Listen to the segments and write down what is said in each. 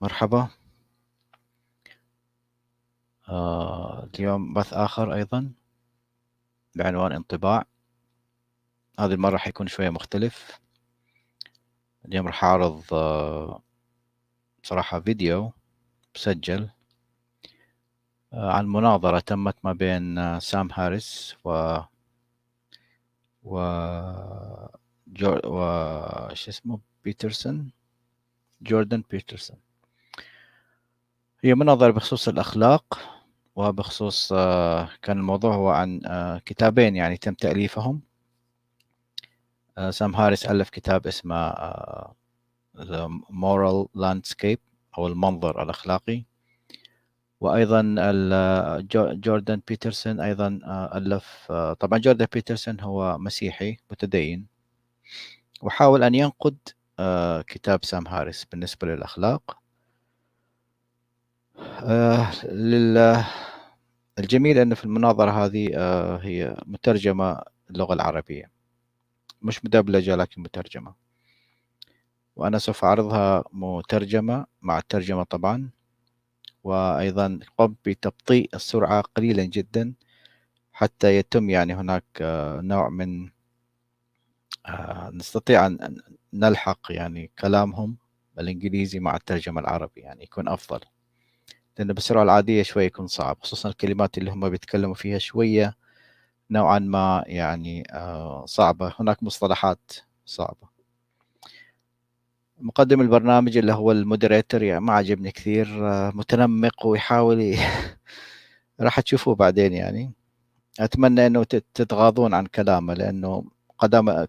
مرحبا. اليوم بث آخر أيضا بعنوان انطباع. هذه المرة حيكون شوية مختلف. اليوم راح أعرض بصراحة فيديو مسجل عن مناظرة تمت ما بين سام هاريس و شو اسمه بيترسون، جوردان بيترسون. هي مناظرة بخصوص الأخلاق، وبخصوص كان الموضوع هو عن كتابين يعني تم تأليفهم. سام هاريس ألف كتاب اسمه The Moral Landscape أو المنظر الأخلاقي، وأيضا جوردان بيترسون أيضا ألف. طبعا جوردان بيترسون هو مسيحي متدين، وحاول أن ينقد كتاب سام هاريس بالنسبة للأخلاق. الجميل أنه في المناظرة هذه هي مترجمة اللغة العربية، مش مدبلجة لكن مترجمة، وأنا سوف أعرضها مترجمة مع الترجمة طبعا. وأيضا قم بتبطيء السرعة قليلا جدا حتى يتم يعني هناك نوع من نستطيع أن نلحق يعني كلامهم الإنجليزي مع الترجمة العربي، يعني يكون أفضل، لأنه بالسرعة العادية شوية يكون صعب، خصوصا الكلمات اللي هم بيتكلموا فيها شوية نوعا ما يعني صعبة، هناك مصطلحات صعبة. مقدم البرنامج اللي هو المودريتور يعني ما عجبني كثير، متنمق ويحاول راح تشوفوه بعدين. يعني أتمنى أنه تتغاضون عن كلامه، لأنه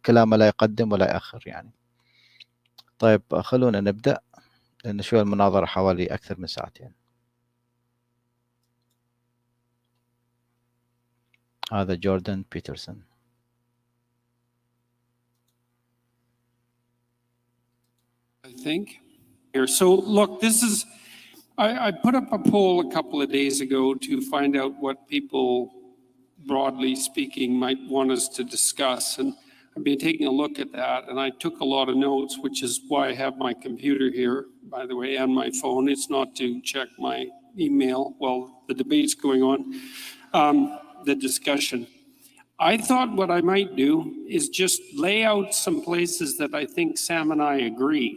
كلامه لا يقدم ولا يأخر يعني. طيب خلونا نبدأ، لأن شوية المناظرة حوالي أكثر من ساعتين. هذا جوردان بيترسون. I think. Here, so look, this is, I put up a poll a couple of days ago to find out what people, broadly speaking, might want us to discuss. And I've been taking a look at that, and I took a lot of notes, which is why I have my computer here, by the way, and my phone. It's not to check my email while the debate's going on, the discussion. I thought what I might do is just lay out some places that I think Sam and I agree.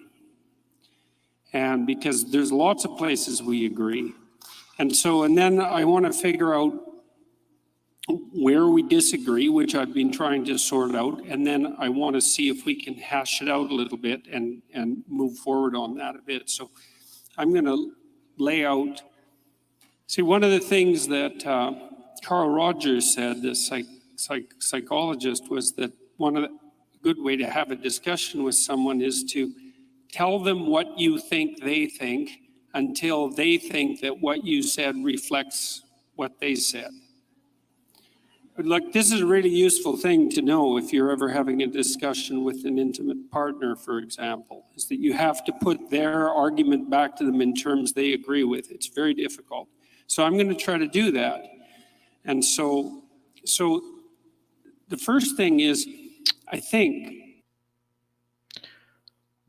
And because there's lots of places we agree. And then I want to figure out where we disagree, which I've been trying to sort out. And then I want to see if we can hash it out a little bit and move forward on that a bit. So I'm going to lay out. See, one of the things that Carl Rogers said, the psychologist, was that one of the good way to have a discussion with someone is to tell them what you think they think until they think that what you said reflects what they said. Look, this is a really useful thing to know if you're ever having a discussion with an intimate partner, for example, is that you have to put their argument back to them in terms they agree with. It's very difficult. So I'm going to try to do that. And so the first thing is, I think,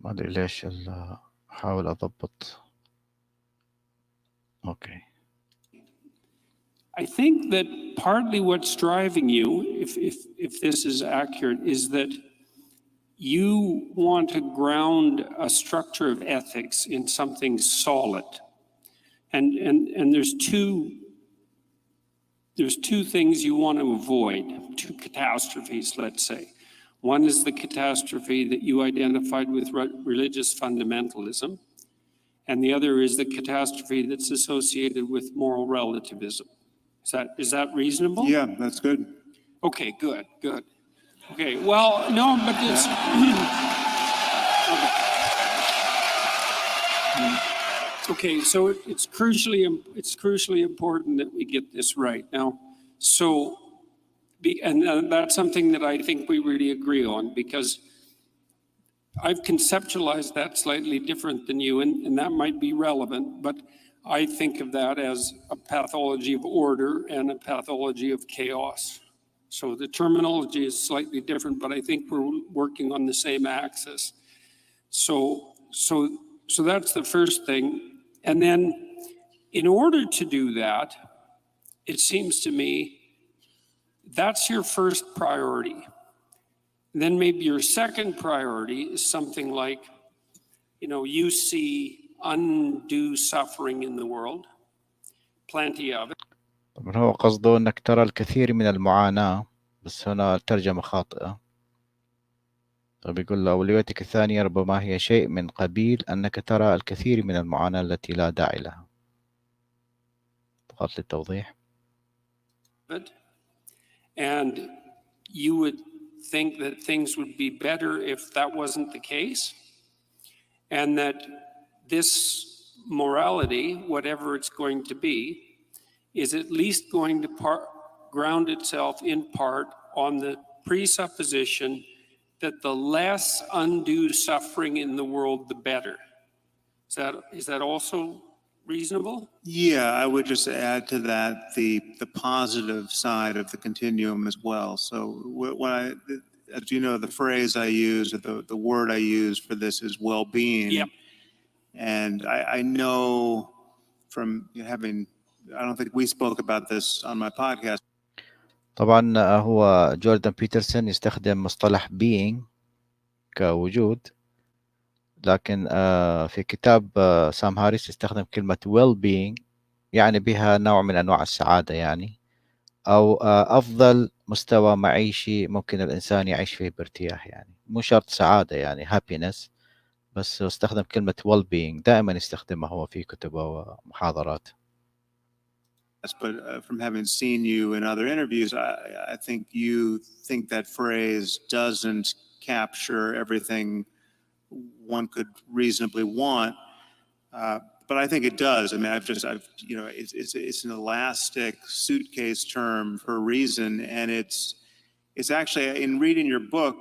ما أدري ليش أحاول أضبط. Okay. I think that partly what's driving you, if this is accurate, is that you want to ground a structure of ethics in something solid. And there's two things you want to avoid, two catastrophes, let's say. One is the catastrophe that you identified with religious fundamentalism, and the other is the catastrophe that's associated with moral relativism. Is that reasonable? Yeah, that's good. Okay, good. Okay, well, no, but it's okay. So it's crucially important that we get this right now. And that's something that I think we really agree on, because I've conceptualized that slightly different than you, and that might be relevant, but I think of that as a pathology of order and a pathology of chaos. So the terminology is slightly different, but I think we're working on the same axis. So that's the first thing. And then in order to do that, it seems to me that's your first priority. And then maybe your second priority is something like, you see undue suffering in the world, plenty of it. طبعا هو قصده أنك ترى الكثير من المعاناة، بس هنا الترجمة خاطئة. بيقول له أولويتك الثانية ربما هي شيء من قبيل أنك ترى الكثير من المعاناة التي لا داعي لها. فقط للتوضيح. And you would think that things would be better if that wasn't the case, and that this morality, whatever it's going to be, is at least going to ground itself in part on the presupposition that the less undue suffering in the world, the better. Is that also reasonable? Yeah, I would just add to that the positive side of the continuum as well. So when as you know, the phrase I use, or the word I use for this is well-being. Yep. And I know from having, I don't think we spoke about this on my podcast. طبعا هو جوردان بيترسون يستخدم مصطلح being كوجود، لكن في كتاب سام هاريس يستخدم كلمة well-being، يعني بها نوع من أنواع السعادة، يعني أو أفضل مستوى معيشي ممكن الإنسان يعيش فيه بارتياح، يعني مو شرط سعادة يعني happiness، بس استخدم كلمة well-being، دائما يستخدمها هو في كتبه ومحاضرات. But from having seen you in other interviews, I think you think that phrase doesn't capture everything one could reasonably want, but I think it does. I mean, it's an elastic suitcase term for a reason, and it's actually, in reading your book,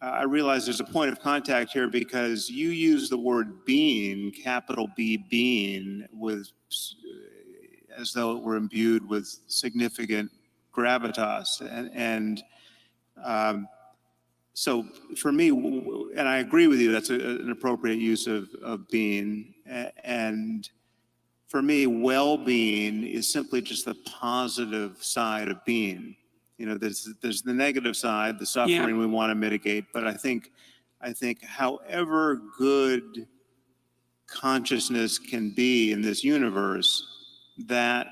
I realize there's a point of contact here, because you use the word being, capital B, being, with as though it were imbued with significant gravitas, and so for me, and I agree with you, that's an appropriate use of being. And for me, well-being is simply just the positive side of being. There's the negative side, the suffering we want to mitigate. But I think however good consciousness can be in this universe, that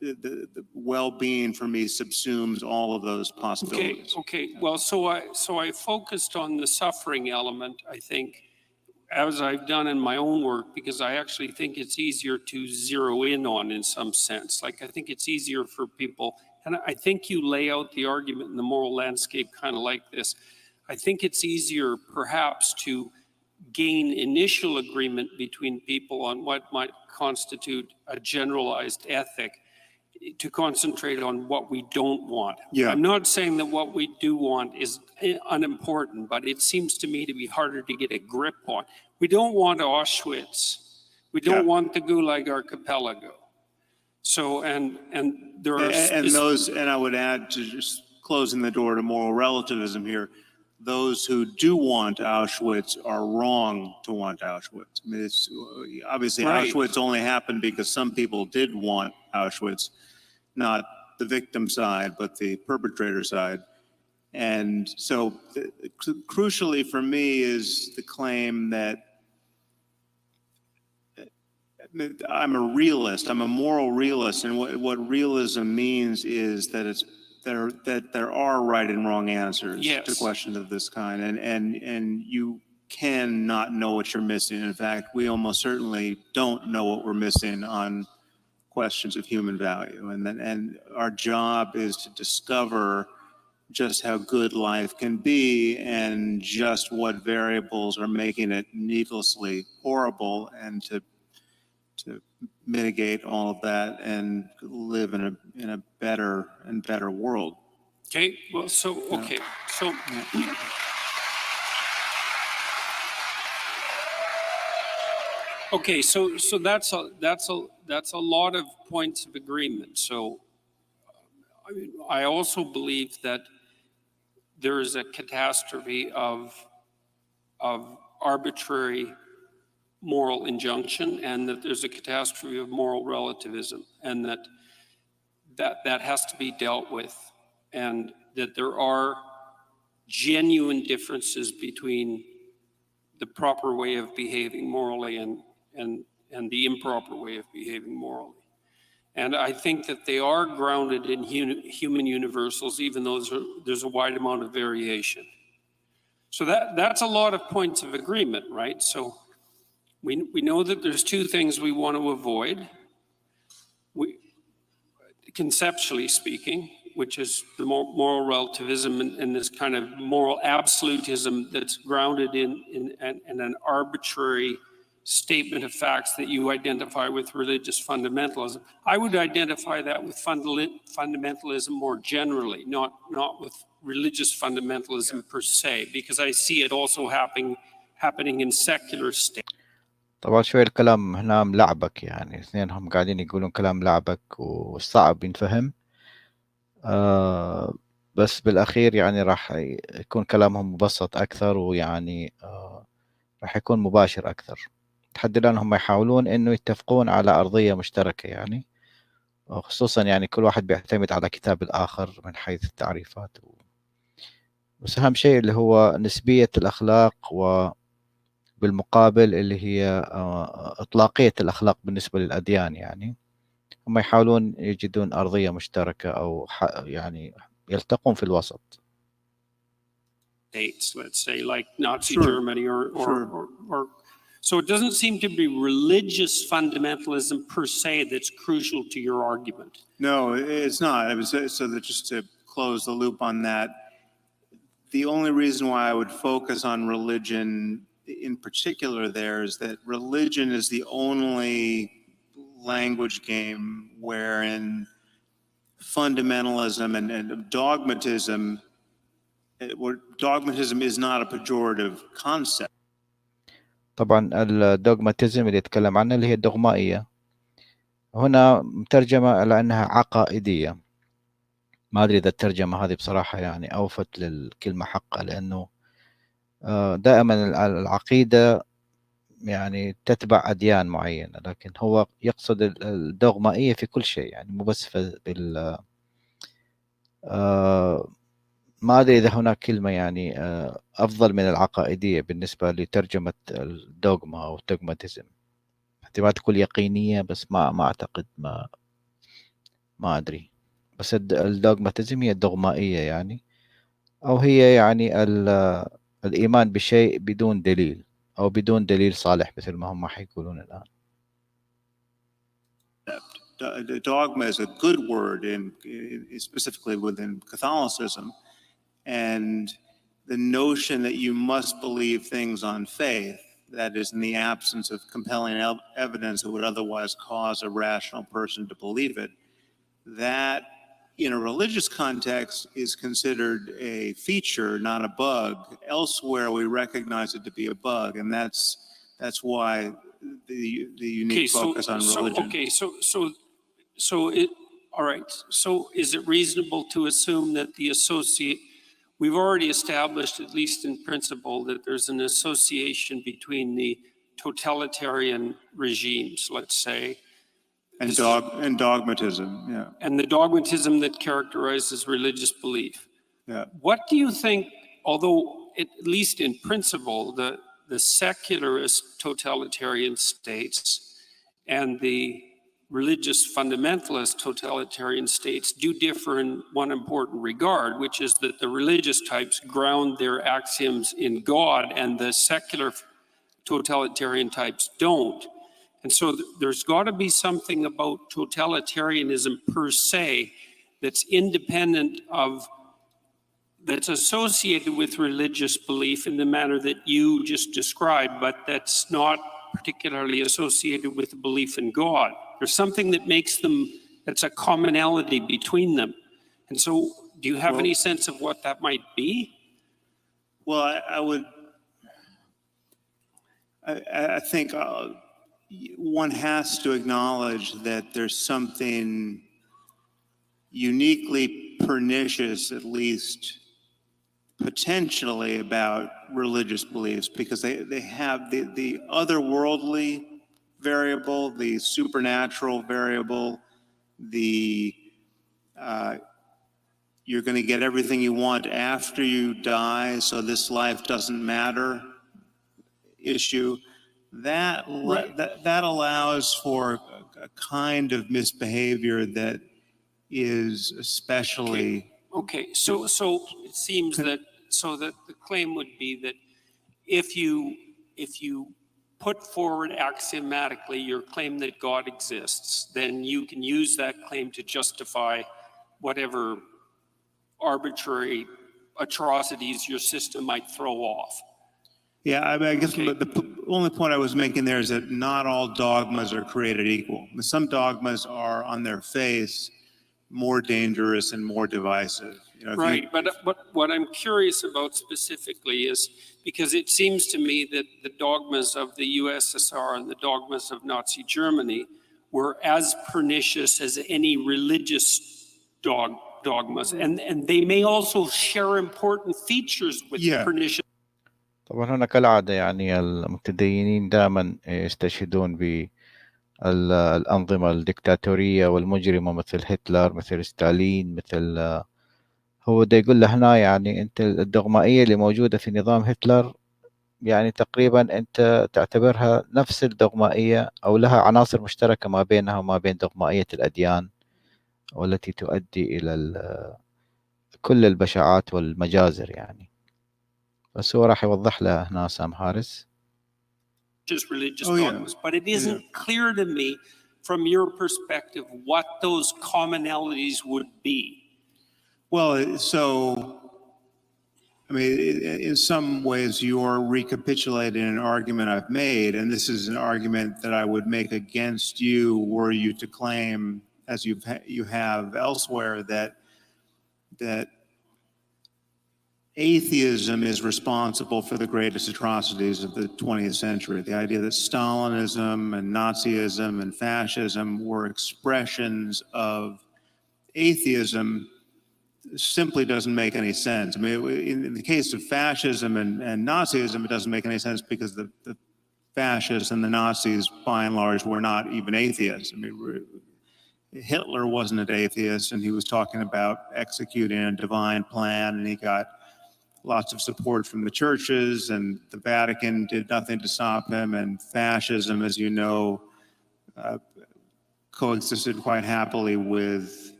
the well-being for me subsumes all of those possibilities. Okay. Well, so I focused on the suffering element, I think, as I've done in my own work, because I actually think it's easier to zero in on, in some sense. Like, I think it's easier for people, and I think you lay out the argument in the moral landscape kind of like this. I think it's easier perhaps to gain initial agreement between people on what might constitute a generalized ethic, to concentrate on what we don't want. Yeah. I'm not saying that what we do want is unimportant, but it seems to me to be harder to get a grip on. We don't want Auschwitz. We don't want the Gulag Archipelago. So, and there are... And I would add, to just closing the door to moral relativism here, those who do want Auschwitz are wrong to want Auschwitz. I mean, it's obviously right. Auschwitz only happened because some people did want Auschwitz, not the victim side, but the perpetrator side. And so crucially for me is the claim that I'm a realist, I'm a moral realist, and what realism means is that there are right and wrong answers to questions of this kind, and you cannot know what you're missing. In fact, we almost certainly don't know what we're missing on questions of human value, and our job is to discover just how good life can be and just what variables are making it needlessly horrible, and to mitigate all of that and live in a better and better world. Okay. Well, so that's a lot of points of agreement. So I also believe that there is a catastrophe of arbitrary moral injunction, and that there's a catastrophe of moral relativism, and that has to be dealt with, and that there are genuine differences between the proper way of behaving morally and the improper way of behaving morally. And I think that they are grounded in human universals, even though there's a wide amount of variation. So that's a lot of points of agreement, right? So we know that there's two things we want to avoid, conceptually speaking, which is the moral relativism and this kind of moral absolutism that's grounded in an arbitrary statement of facts that you identify with religious fundamentalism. I would identify that with fundamentalism more generally, not with religious fundamentalism per se, because I see it also happening in secular states. طبعا شوي الكلام هنا ملعبك، يعني اثنينهم قاعدين يقولون كلام ملعبك وصعب ينفهم. بس بالأخير يعني راح يكون كلامهم مبسط أكثر، ويعني راح يكون مباشر أكثر. تحديدا هم يحاولون إنه يتفقون على أرضية مشتركة، يعني خصوصا يعني كل واحد بيعتمد على كتاب الآخر من حيث التعريفات. بس أهم شيء اللي هو نسبية الأخلاق، وبالمقابل اللي هي إطلاقية الأخلاق بالنسبة للأديان. يعني هم يحاولون يجدون أرضية مشتركة أو يعني يلتقون في الوسط. States, let's say, like Nazi Sure. Germany or so it doesn't seem to be religious fundamentalism per se that's crucial to your argument. No, it's not. I mean, so that just to close the loop on that, the only reason why I would focus on religion in particular there is that religion is the only language game wherein fundamentalism and dogmatism is not a pejorative concept. طبعا الدوغماتيزم اللي يتكلم عنه اللي هي الدغمائية، هنا مترجمة على أنها عقائدية. ما أدري إذا الترجمة هذه بصراحة يعني أوفت للكلمة حقها، لأنه دائما العقيدة يعني تتبع أديان معينة، لكن هو يقصد الدغمائية في كل شيء، يعني مو بس بال ما أدري إذا هناك كلمة يعني أفضل من العقائدية بالنسبة لترجمة الدوغما أو الدوغماتيزم. احتمال تكون يقينية، بس ما أعتقد، ما أدري. بس الدوغماتيزم هي الدغمائية يعني، أو هي يعني الإيمان بشيء بدون دليل أو بدون دليل صالح مثل ما هم حيقولون الآن. Dogma is a good word specifically within Catholicism, and the notion that you must believe things on faith, that is in the absence of compelling evidence that would otherwise cause a rational person to believe it, that in a religious context is considered a feature, not a bug. Elsewhere, we recognize it to be a bug, and that's why the unique focus on religion. All right. So is it reasonable to assume that we've already established, at least in principle, that there's an association between the totalitarian regimes, let's say, and dogmatism, yeah. And the dogmatism that characterizes religious belief. Yeah. What do you think, although at least in principle, the secularist totalitarian states and the religious fundamentalist totalitarian states do differ in one important regard, which is that the religious types ground their axioms in God and the secular totalitarian types don't. And so there's got to be something about totalitarianism per se that's independent of, that's associated with religious belief in the manner that you just described, but that's not particularly associated with the belief in God. There's something that makes them, that's a commonality between them. And so do you have any sense of what that might be? Well, I think one has to acknowledge that there's something uniquely pernicious, at least potentially about religious beliefs, because they have the otherworldly variable, the supernatural variable, the you're going to get everything you want after you die, so this life doesn't matter issue. That allows for a kind of misbehavior that is especially Okay, so it seems that the claim would be that if you put forward axiomatically your claim that God exists, then you can use that claim to justify whatever arbitrary atrocities your system might throw off. Yeah, I mean, I guess Okay. the only point I was making there is that not all dogmas are created equal. Some dogmas are on their face more dangerous and more divisive. You know, Right, but what I'm curious about specifically is, because it seems to me that the dogmas of the USSR and the dogmas of Nazi Germany were as pernicious as any religious dogmas, and they may also share important features with Yeah. pernicious. طبعا هنا كالعادة يعني المتدينين دائما يستشهدون بالأنظمة الدكتاتورية والمجرمة مثل هتلر، مثل ستالين، مثل هو دا يقول له هنا يعني أنت الدغمائية اللي موجودة في نظام هتلر يعني تقريبا أنت تعتبرها نفس الدغمائية أو لها عناصر مشتركة ما بينها وما بين دغمائية الأديان، والتي تؤدي إلى كل البشاعات والمجازر يعني. بس هو راح يوضح له هنا سام هاريس. Religious Oh, yeah. dogmas, but it isn't clear to me from your perspective what those commonalities would be. Well, so I mean, in some ways, you're recapitulating an argument I've made, and this is an argument that I would make against you were you to claim, as you have elsewhere, that atheism is responsible for the greatest atrocities of the 20th century. The idea that Stalinism and Nazism and fascism were expressions of atheism simply doesn't make any sense. I mean, in the case of fascism and Nazism, it doesn't make any sense because the fascists and the Nazis, by and large, were not even atheists. I mean, Hitler wasn't an atheist, and he was talking about executing a divine plan, and he got lots of support from the churches, and the Vatican did nothing to stop him. And fascism, as you know, coexisted quite happily with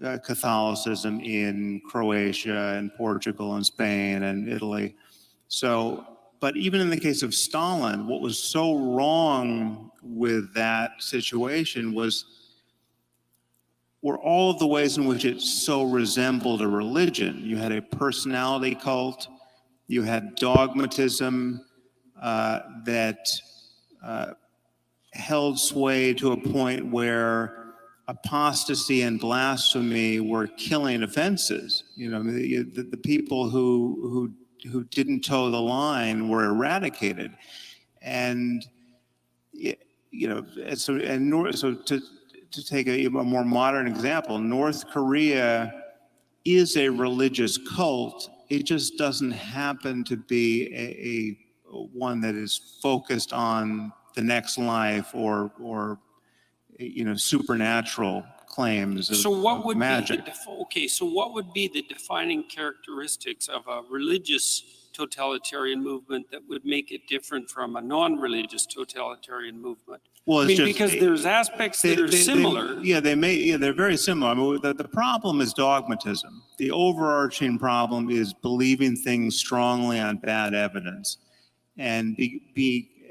Catholicism in Croatia and Portugal and Spain and Italy. So, but even in the case of Stalin, what was so wrong with that situation were all of the ways in which it so resembled a religion. You had a personality cult, you had dogmatism that held sway to a point where apostasy and blasphemy were killing offenses. You know, the people who didn't toe the line were eradicated, and you know, so to take a more modern example, North Korea is a religious cult. It just doesn't happen to be a one that is focused on the next life or you know, supernatural claims of, So what would magic. so what would be the defining characteristics of a religious totalitarian movement that would make it different from a non-religious totalitarian movement? Well, I mean, because there's aspects that are similar. They're very similar. I mean, the problem is dogmatism. The overarching problem is believing things strongly on bad evidence. And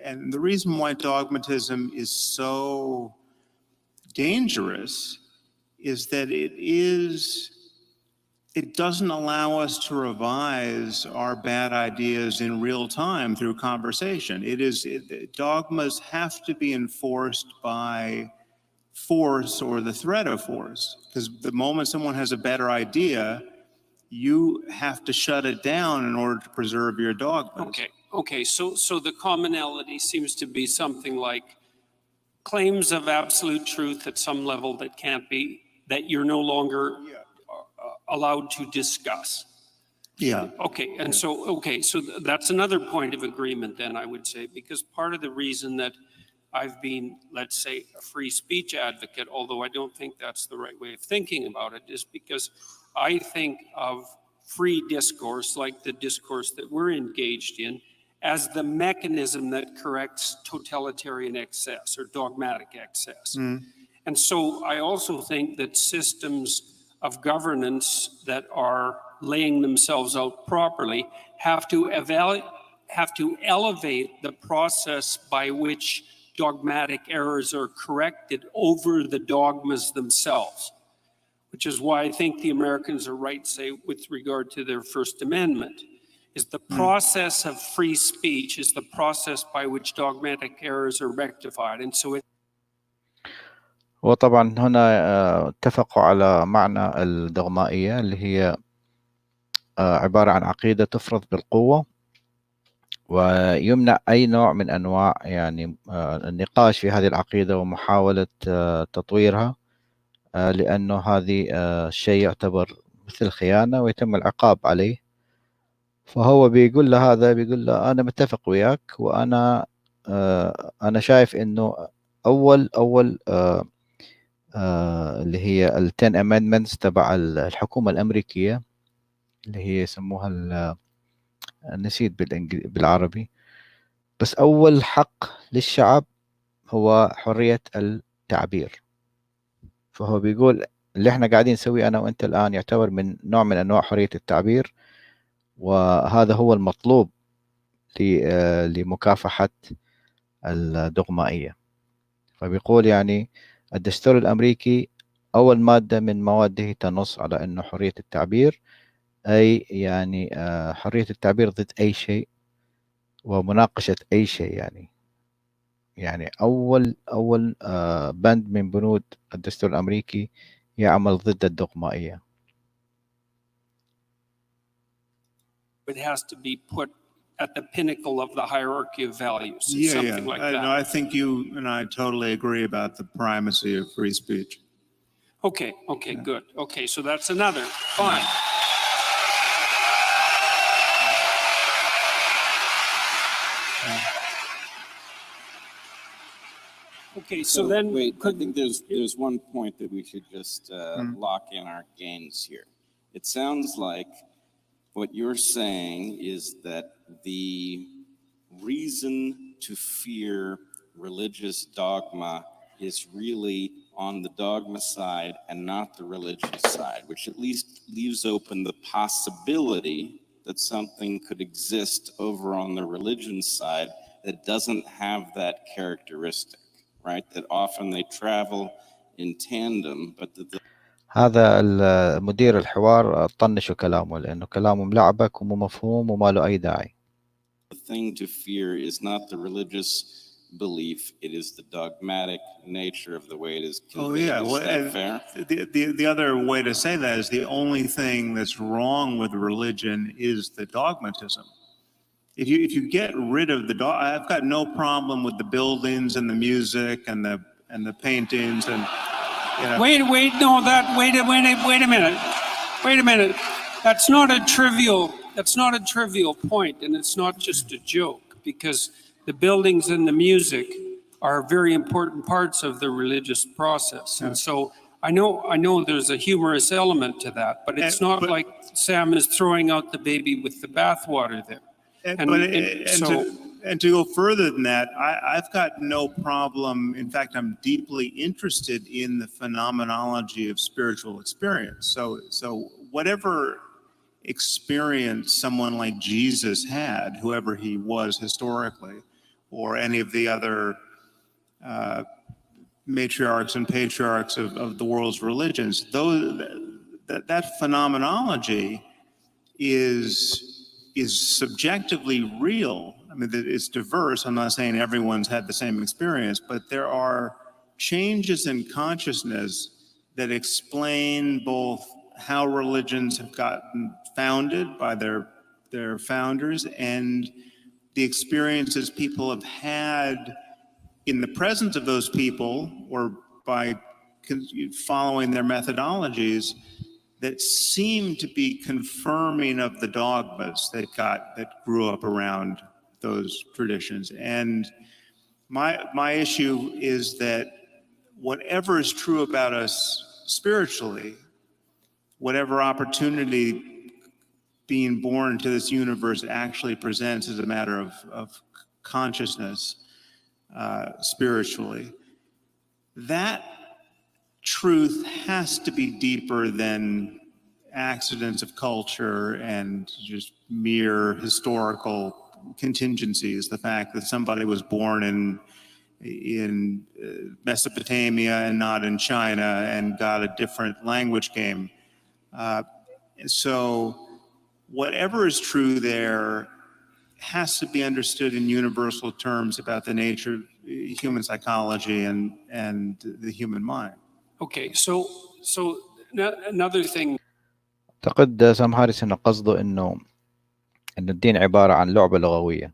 and the reason why dogmatism is so dangerous is that it doesn't allow us to revise our bad ideas in real time through conversation. Dogmas have to be enforced by force or the threat of force, because the moment someone has a better idea, you have to shut it down in order to preserve your dogmas. Okay. So the commonality seems to be something like claims of absolute truth at some level that you're no longer allowed to discuss. Yeah. Okay, and so, that's another point of agreement then, I would say, because part of the reason that I've been, let's say, a free speech advocate, although I don't think that's the right way of thinking about it, is because I think of free discourse, like the discourse that we're engaged in, as the mechanism that corrects totalitarian excess or dogmatic excess. And so I also think that systems of governance that are laying themselves out properly have to elevate the process by which dogmatic errors are corrected over the dogmas themselves, which is why I think the Americans are right, say, with regard to their First Amendment, is the process of free speech is the process by which dogmatic errors are rectified. And so وطبعا هنا اتفقوا على معنى الدغمائية اللي هي عبارة عن عقيدة تفرض بالقوة، ويمنع أي نوع من أنواع يعني النقاش في هذه العقيدة ومحاولة تطويرها، لأنه هذه الشيء يعتبر مثل خيانة ويتم العقاب عليه. فهو بيقول له هذا، بيقول له أنا متفق وياك، وأنا أنا شايف إنه أول اللي هي ال 10 amendments تبع الحكومة الأمريكية اللي هي يسموها نسيت بالعربي، بس أول حق للشعب هو حرية التعبير. فهو بيقول اللي احنا قاعدين نسويه أنا وأنت الآن يعتبر من نوع من أنواع حرية التعبير، وهذا هو المطلوب لمكافحة الدغمائية. فبيقول يعني الدستور الأمريكي أول مادة من مواده تنص على أنه حرية التعبير، أي يعني حرية التعبير ضد أي شيء ومناقشة أي شيء. يعني أول بند من بنود الدستور الأمريكي يعمل ضد الدغمائية. it has to be put at the pinnacle of the hierarchy of values, Yeah, something like that. No, I think you and I totally agree about the primacy of free speech. Okay, good. Okay, so that's another. Fine. Okay, so then wait, I think there's one point that we should just lock in our gains here. It sounds like what you're saying is that the reason to fear religious dogma is really on the dogma side and not the religious side, which at least leaves open the possibility that something could exist over on the religion side that doesn't have that characteristic, right? That often they travel in tandem, but هذا المدير الحوار طنشوا كلامه لأنه كلامه ملعبك ومو مفهوم وما له أي داعي. The thing to fear is not the religious belief, it is the dogmatic nature of the way it is conveyed. Oh, yeah. Is that fair? The other way to say that is the only thing that's wrong with religion is the dogmatism. If you get rid of the I've got no problem with the buildings and the music and the paintings and you know. Wait a minute. That's not a trivial point, and it's not just a joke, because the buildings and the music are very important parts of the religious process. And so I know there's a humorous element to that, but it's not like Sam is throwing out the baby with the bathwater there. And to go further than that, I've got no problem. In fact, I'm deeply interested in the phenomenology of spiritual experience. So whatever experience someone like Jesus had, whoever he was historically, or any of the other matriarchs and patriarchs of the world's religions, that phenomenology is subjectively real. I mean, it's diverse. I'm not saying everyone's had the same experience, but there are changes in consciousness that explain both how religions have gotten founded by their founders and the experiences people have had in the presence of those people or by following their methodologies that seem to be confirming of the dogmas that grew up around those traditions. And my issue is that whatever is true about us spiritually, whatever opportunity being born into this universe actually presents as a matter of consciousness spiritually, that truth has to be deeper than accidents of culture and just mere historical contingencies. The fact that somebody was born in Mesopotamia and not in China and got a different language game. So whatever is true there has to be understood in universal terms about the nature of human psychology and the human mind. Okay, so another thing. أعتقد سام هاريس إنه قصده إن الدين عبارة عن لعبة لغوية،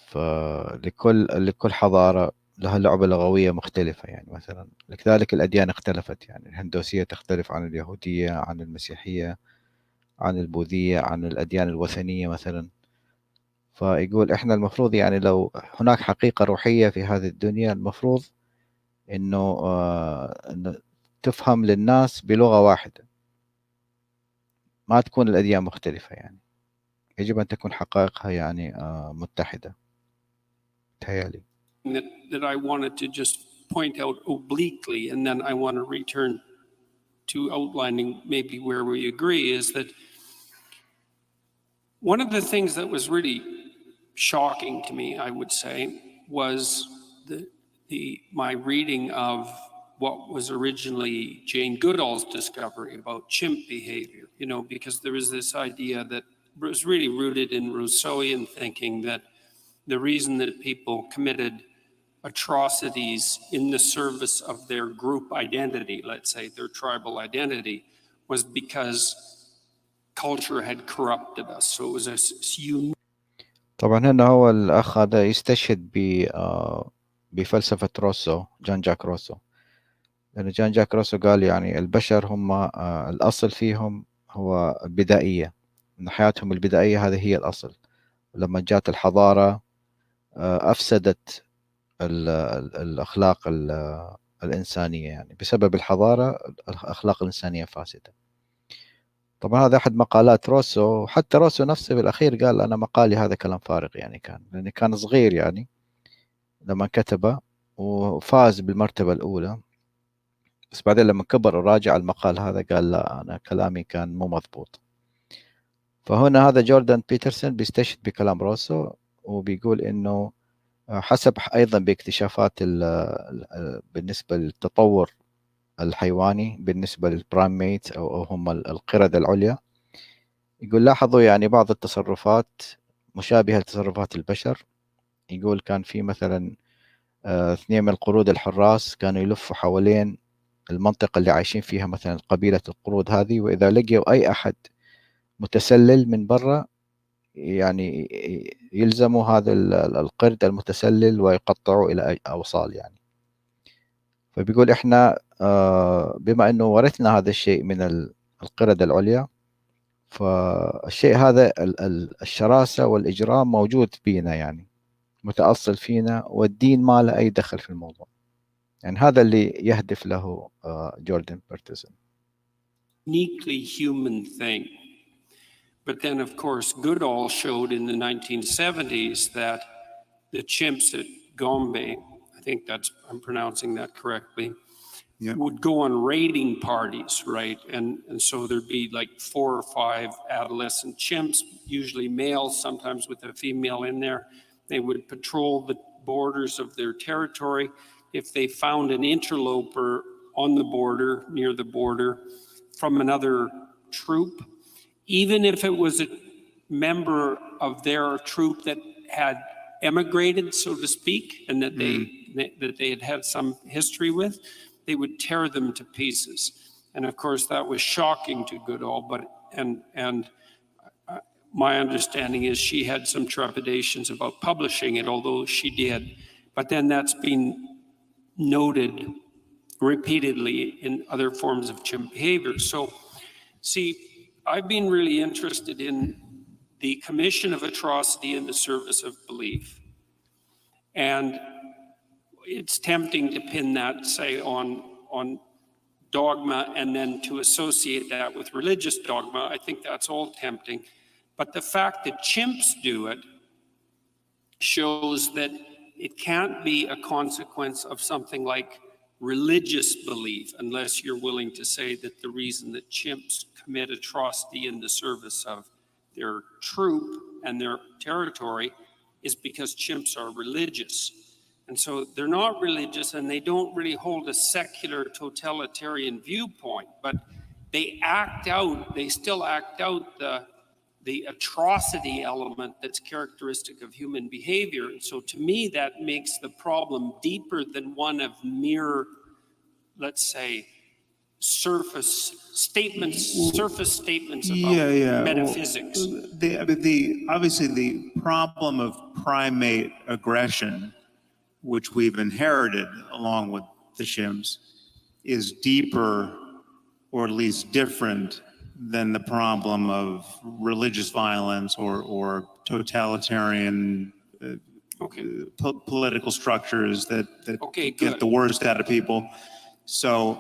فلكل حضارة لها لعبة لغوية مختلفة. يعني مثلا لذلك الأديان اختلفت، يعني الهندوسية تختلف عن اليهودية، عن المسيحية، عن البوذية، عن الأديان الوثنية مثلا. فيقول إحنا المفروض يعني لو هناك حقيقة روحية في هذه الدنيا، المفروض إنه تفهم للناس بلغة واحدة، ما تكون الأديان مختلفة. يعني يجب أن تكون حقائقها يعني متحدة. تهيألي. That I wanted to just point out obliquely, and then I want to return to outlining maybe where we agree, is that one of the things that was really shocking to me, I would say, was my reading of what was originally Jane Goodall's discovery about chimp behavior, because there was this idea that was really rooted in Rousseauian thinking that the reason that people committed atrocities in the service of their group identity, let's say their tribal identity, was because culture had corrupted us. So it was a unique. طبعا هنا هو الأخ هذا يستشهد بفلسفة روسو، جان جاك روسو، لأن جان جاك روسو قال يعني البشر هم الأصل فيهم هو البدائية، إن حياتهم البدائية هذه هي الأصل. لما جاءت الحضارة أفسدت الأخلاق الإنسانية، يعني بسبب الحضارة الأخلاق الإنسانية فاسدة. طبعا هذا أحد مقالات روسو، حتى روسو نفسه بالأخير قال أنا مقالي هذا كلام فارغ، يعني لأنه كان صغير يعني لما كتبه وفاز بالمرتبة الأولى، بس بعدين لما كبر وراجع المقال هذا قال لا أنا كلامي كان مو مضبوط. فهنا هذا جوردان بيترسون بيستشهد بكلام روسو وبيقول إنه حسب أيضا باكتشافات بالنسبة للتطور الحيواني بالنسبة للبرايميت أو هم القردة العليا، يقول لاحظوا يعني بعض التصرفات مشابهة لتصرفات البشر. يقول كان في مثلا 2 من القرود الحراس كانوا يلفوا حوالين المنطقة اللي عايشين فيها مثلا قبيلة القرود هذه، وإذا لقيوا أي أحد متسلل من برا يعني يلزموا هذا القرد المتسلل ويقطعوا إلى أوصال يعني. فبيقول إحنا بما أنه ورثنا هذا الشيء من القردة العليا، فالشيء هذا الشراسة والإجرام موجود فينا، يعني متأصل فينا، والدين ما له أي دخل في الموضوع. يعني هذا اللي يهدف له جوردان بيترسون. Uniquely human thing. But then, of course, Goodall showed in the 1970s that the chimps at Gombe, I think I'm pronouncing that correctly, would go on raiding parties, right? And so there'd be like 4 or 5 adolescent chimps, usually males, sometimes with a female in there. They would patrol the borders of their territory. If they found an interloper on the border, near the border, from another troop, even if it was a member of their troop that had emigrated, so to speak, and that they had some history with, they would tear them to pieces. And of course, that was shocking to Goodall, and my understanding is she had some trepidations about publishing it, although she did. But then that's been noted repeatedly in other forms of chimp behavior. So See, I've been really interested in the commission of atrocity in the service of belief. And it's tempting to pin that, say, on dogma and then to associate that with religious dogma. I think that's all tempting. But the fact that chimps do it shows that it can't be a consequence of something like religious belief, unless you're willing to say that the reason that chimps commit atrocity in the service of their troop and their territory is because chimps are religious. And so they're not religious, and they don't really hold a secular totalitarian viewpoint, but they still act out the atrocity element that's characteristic of human behavior. And so to me, that makes the problem deeper than one of mere, let's say, surface statements about metaphysics. Well, obviously the problem of primate aggression, which we've inherited along with the chimps, is deeper, or at least different, than the problem of religious violence or totalitarian political structures that get the worst out of people. So,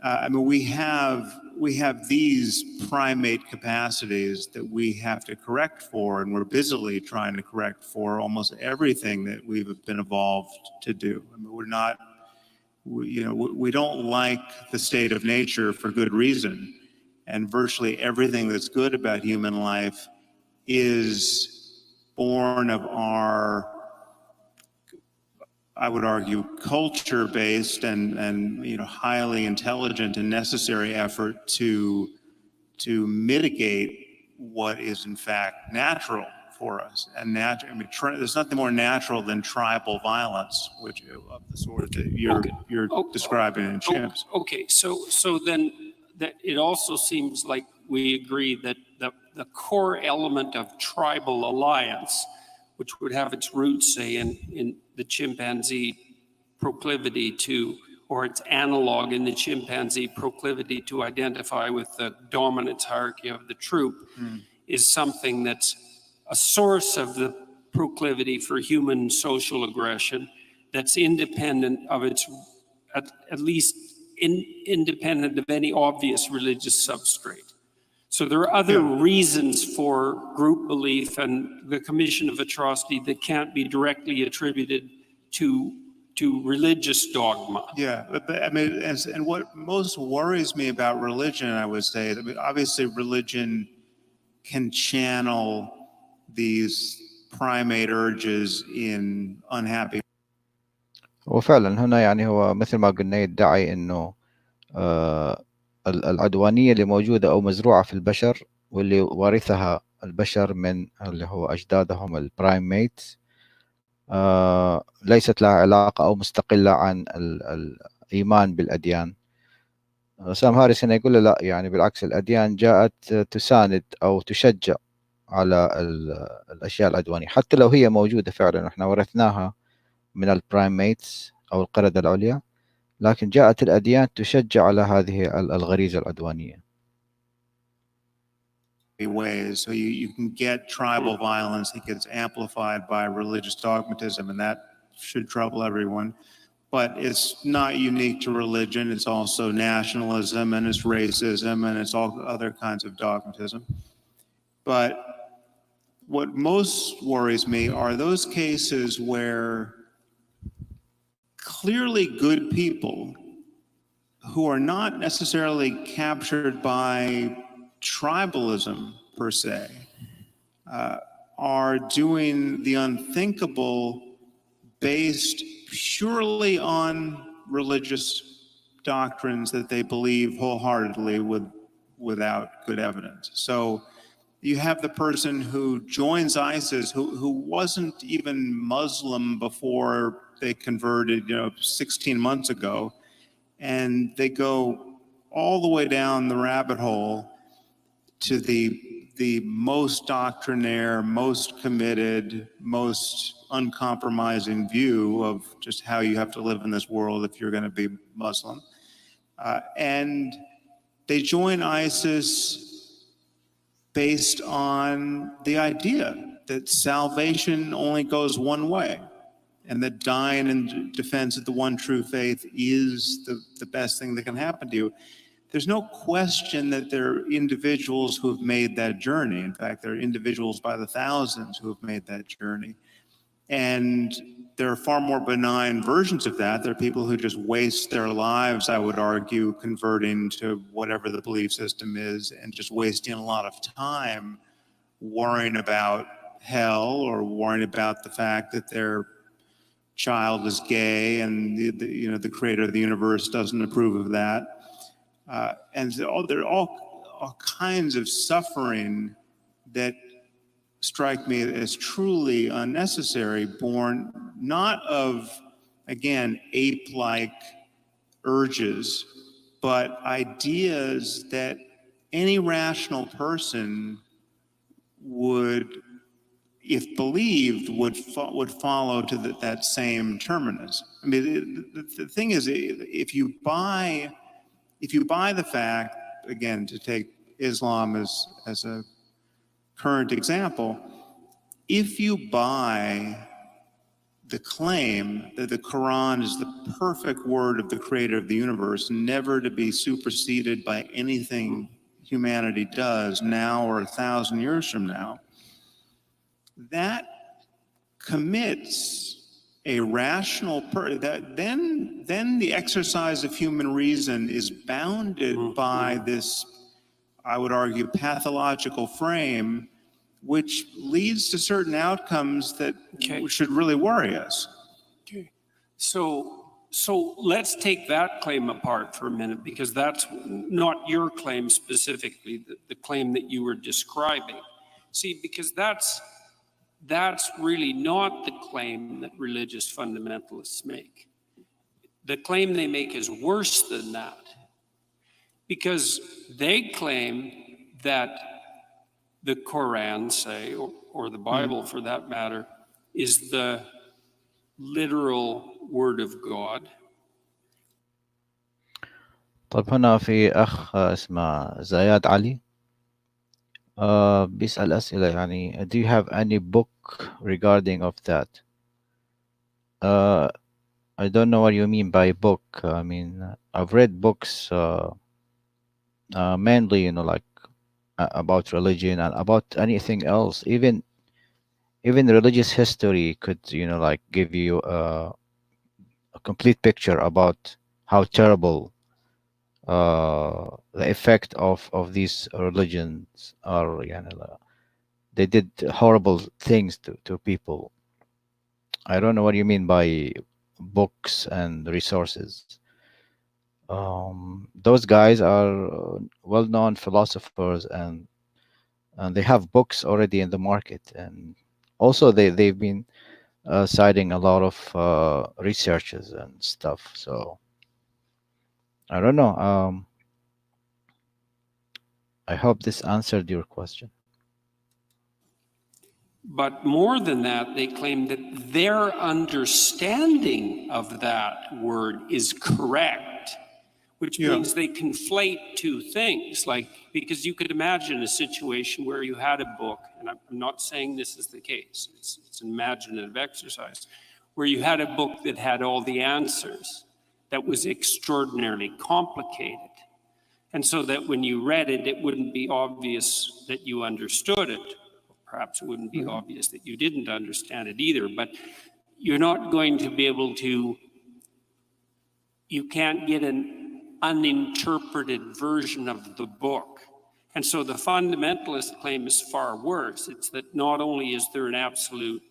I mean, we have these primate capacities that we have to correct for, and we're busily trying to correct for almost everything that we've been evolved to do. I mean, we don't like the state of nature for good reason. And virtually everything that's good about human life is born of our, I would argue, culture-based and highly intelligent and necessary effort to mitigate what is in fact natural for us. And there's nothing more natural than tribal violence, which of the sort that you're describing in chimps. Okay, so then that it also seems like we agree that the core element of tribal alliance, which would have its roots, say, in the chimpanzee proclivity to, or its analog in the chimpanzee proclivity to identify with the dominance hierarchy of the troop, is something that's a source of the proclivity for human social aggression that's independent of its, at least independent of any obvious religious substrate. So there are other reasons for group belief and the commission of atrocity that can't be directly attributed to religious dogma. Yeah, but I mean, and what most worries me about religion, I would say, I mean, obviously religion can channel these primate urges in unhappy. وفعلا هنا يعني هو مثل ما قلنا يدعي انه العدوانية اللي موجودة او مزروعة في البشر واللي وارثها البشر من اللي هو اجدادهم البرايميتس ليست لها علاقة او مستقلة عن الايمان بالاديان. سام هاريس هنا يقول لا، يعني بالعكس الاديان جاءت تساند او تشجع على الاشياء العدوانية حتى لو هي موجودة فعلا، احنا ورثناها من البرايميتس أو القردة العليا، لكن جاءت الأديان تشجع على هذه الغريزة العدوانية. Ways. So you can get tribal violence that gets amplified by religious dogmatism, and that should trouble everyone. But it's not unique to religion. It's also nationalism, and it's racism, and it's all other kinds of dogmatism. But what most worries me are those cases where clearly good people who are not necessarily captured by tribalism per se are doing the unthinkable based purely on religious doctrines that they believe wholeheartedly without good evidence. So you have the person who joins ISIS who wasn't even Muslim before they converted, 16 months ago, and they go all the way down the rabbit hole to the most doctrinaire, most committed, most uncompromising view of just how you have to live in this world if you're going to be Muslim. And they join ISIS based on the idea that salvation only goes one way, and that dying in defense of the one true faith is the best thing that can happen to you. There's no question that there are individuals who have made that journey. In fact, there are individuals by the thousands who have made that journey. And there are far more benign versions of that. There are people who just waste their lives, I would argue, converting to whatever the belief system is, and just wasting a lot of time worrying about hell or worrying about the fact that their child is gay and the creator of the universe doesn't approve of that. And there are all kinds of suffering that strike me as truly unnecessary, born not of, again, ape-like urges, but ideas that any rational person would, if believed, would follow to that same terminus. I mean, the thing is, if you buy the fact, again, to take Islam as a current example, if you buy the claim that the Quran is the perfect word of the creator of the universe, never to be superseded by anything humanity does now or 1,000 years from now, that commits a rational then the exercise of human reason is bounded by this, I would argue, pathological frame, which leads to certain outcomes that should really worry us. Okay. So let's take that claim apart for a minute, because that's not your claim specifically, the claim that you were describing. See, because that's really not the claim that religious fundamentalists make. The claim they make is worse than that, because they claim that the Quran, say, or the Bible for that matter, is the literal word of God. طب هنا في أخ اسمه زياد علي بيسأل أسئلة يعني do you have any book regarding of that? I don't know what you mean by book. I mean, I've read books mainly, like about religion and about anything else. Even religious history could, like give you a complete picture about how terrible the effect of these religions are. They did horrible things to people. I don't know what you mean by books and resources. Those guys are well-known philosophers, and they have books already in the market, and also they've been citing a lot of researches and stuff. So I don't know. I hope this answered your question. But more than that, they claim that their understanding of that word is correct, which means they conflate two things. Like, because you could imagine a situation where you had a book, and I'm not saying this is the case, it's an imaginative exercise, where you had a book that had all the answers, that was extraordinarily complicated. And so that when you read it, it wouldn't be obvious that you understood it. Perhaps it wouldn't be obvious that you didn't understand it either, but you're not going to be able to, you can't get an uninterpreted version of the book. And so the fundamentalist claim is far worse. It's that not only is there an absolute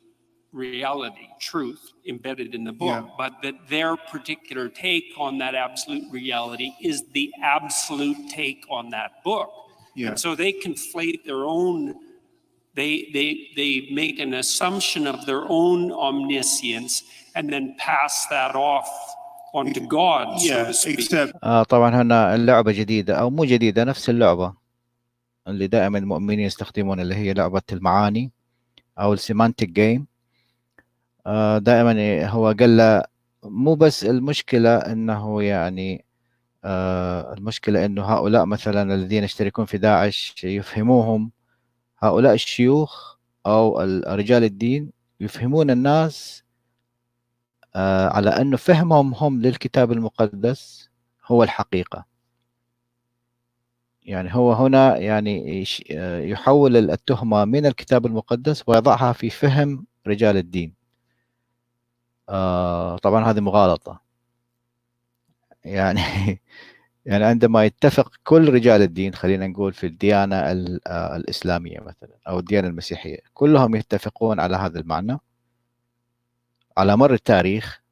reality, truth embedded in the book, but that their particular take on that absolute reality is the absolute take on that book. And so they conflate their own, they make an assumption of their own omniscience and then pass that off onto God, so to speak. طبعا هنا اللعبة جديدة أو مو جديدة، نفس اللعبة اللي دائما المؤمنين يستخدمون، اللي هي لعبة المعاني أو السيمانتيك جيم. دائما هو قال له مو بس المشكلة انه يعني المشكلة أنه هؤلاء مثلا الذين يشتركون في داعش يفهموهم، هؤلاء الشيوخ أو رجال الدين يفهمون الناس على أنه فهمهم هم للكتاب المقدس هو الحقيقة. يعني هو هنا يعني يحول التهمة من الكتاب المقدس ويضعها في فهم رجال الدين. طبعا هذه مغالطة يعني يعني عندما يتفق كل رجال الدين، خلينا نقول في الديانة الإسلامية مثلا أو الديانة المسيحية، كلهم يتفقون على هذا المعنى على مر التاريخ،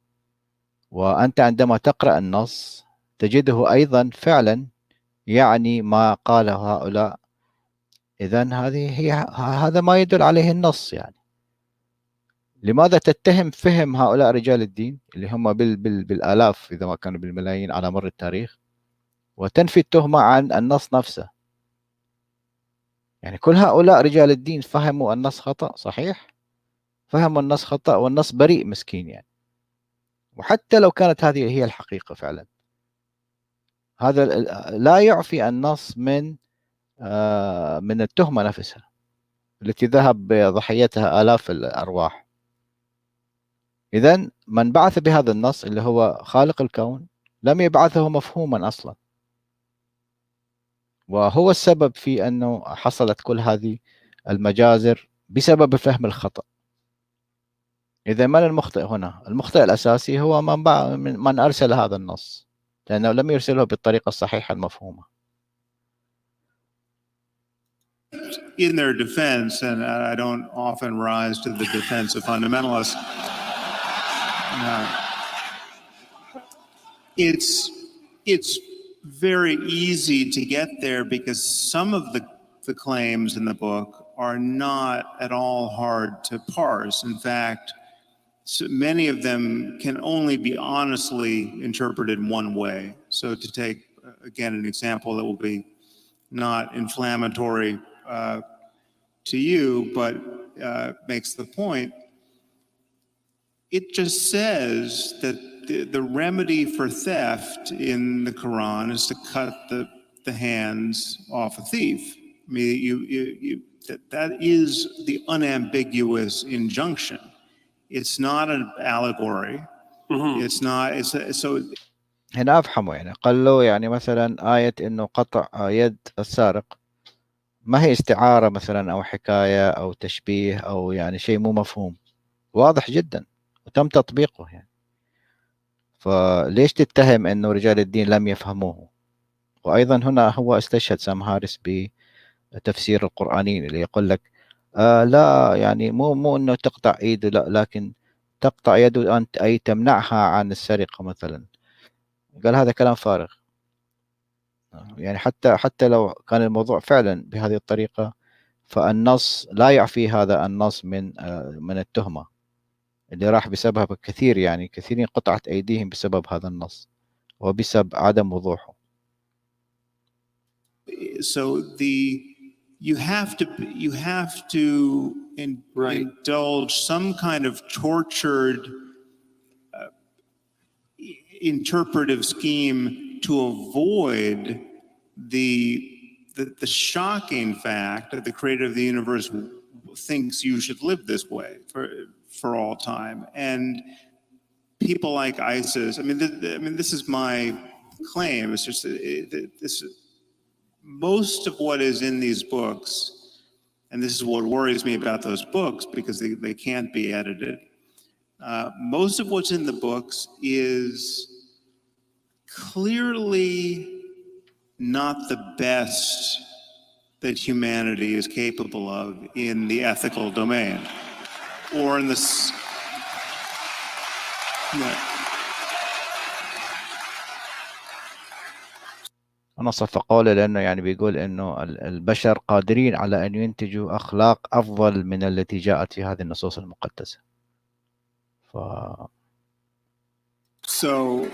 وأنت عندما تقرأ النص تجده أيضا فعلا يعني ما قاله هؤلاء، إذن هذا ما يدل عليه النص. يعني لماذا تتهم فهم هؤلاء رجال الدين اللي هم بالآلاف إذا ما كانوا بالملايين على مر التاريخ، وتنفي التهمة عن النص نفسه؟ يعني كل هؤلاء رجال الدين فهموا النص خطأ، صحيح، فهموا النص خطأ والنص بريء مسكين يعني. وحتى لو كانت هذه هي الحقيقة فعلا، هذا لا يعفي النص من التهمة نفسها التي ذهب بضحيتها آلاف الأرواح. إذن من بعث بهذا النص اللي هو خالق الكون لم يبعثه مفهوما أصلا، وهو السبب في أنه حصلت كل هذه المجازر بسبب الفهم الخطأ. إذا من المخطئ هنا؟ المخطئ الأساسي هو من أرسل هذا النص، لأنه لم يرسله بالطريقة الصحيحة المفهومة. In their defense, and I don't often rise to the defense of fundamentalists, it's very easy to get there because some of the claims in the book are not at all hard to parse. In fact, so many of them can only be honestly interpreted one way. So to take, again, an example that will be not inflammatory to you, but makes the point, it just says that the remedy for theft in the Quran is to cut the hands off a thief. I mean, that is the unambiguous injunction. It's not an allegory. It's not. So. هنا أفهمه، يعني قال له يعني مثلا آية إنه قطع يد السارق ما هي استعارة مثلا أو حكاية أو تشبيه أو يعني شيء مو مفهوم، واضح جدا وتم تطبيقه يعني. فليش تتهم إنه رجال الدين لم يفهموه؟ وأيضا هنا هو استشهد سام هاريس بتفسير القرآني اللي يقول لك لا يعني مو إنه تقطع إيده، لا، لكن تقطع يده أنت أي تمنعها عن السرقة مثلا. قال هذا كلام فارغ. يعني حتى لو كان الموضوع فعلا بهذه الطريقة، فالنص لا يعفي هذا النص من التهمة اللي راح بسببها كثير، يعني كثيرين قطعت أيديهم بسبب هذا النص وبسبب عدم وضوحه. So you have to indulge some kind of tortured interpretive scheme to avoid the shocking fact that the creator of the universe thinks you should live this way for all time. And people like ISIS, I mean, this is my claim. It's just most of what is in these books, and this is what worries me about those books because they can't be edited. Most of what's in the books is clearly not the best that humanity is capable of in the ethical domain or in this. أنا صف قوله لأنه يعني بيقول إنه البشر قادرين على أن ينتجوا أخلاق أفضل من التي جاءت في هذه النصوص المقدسة. So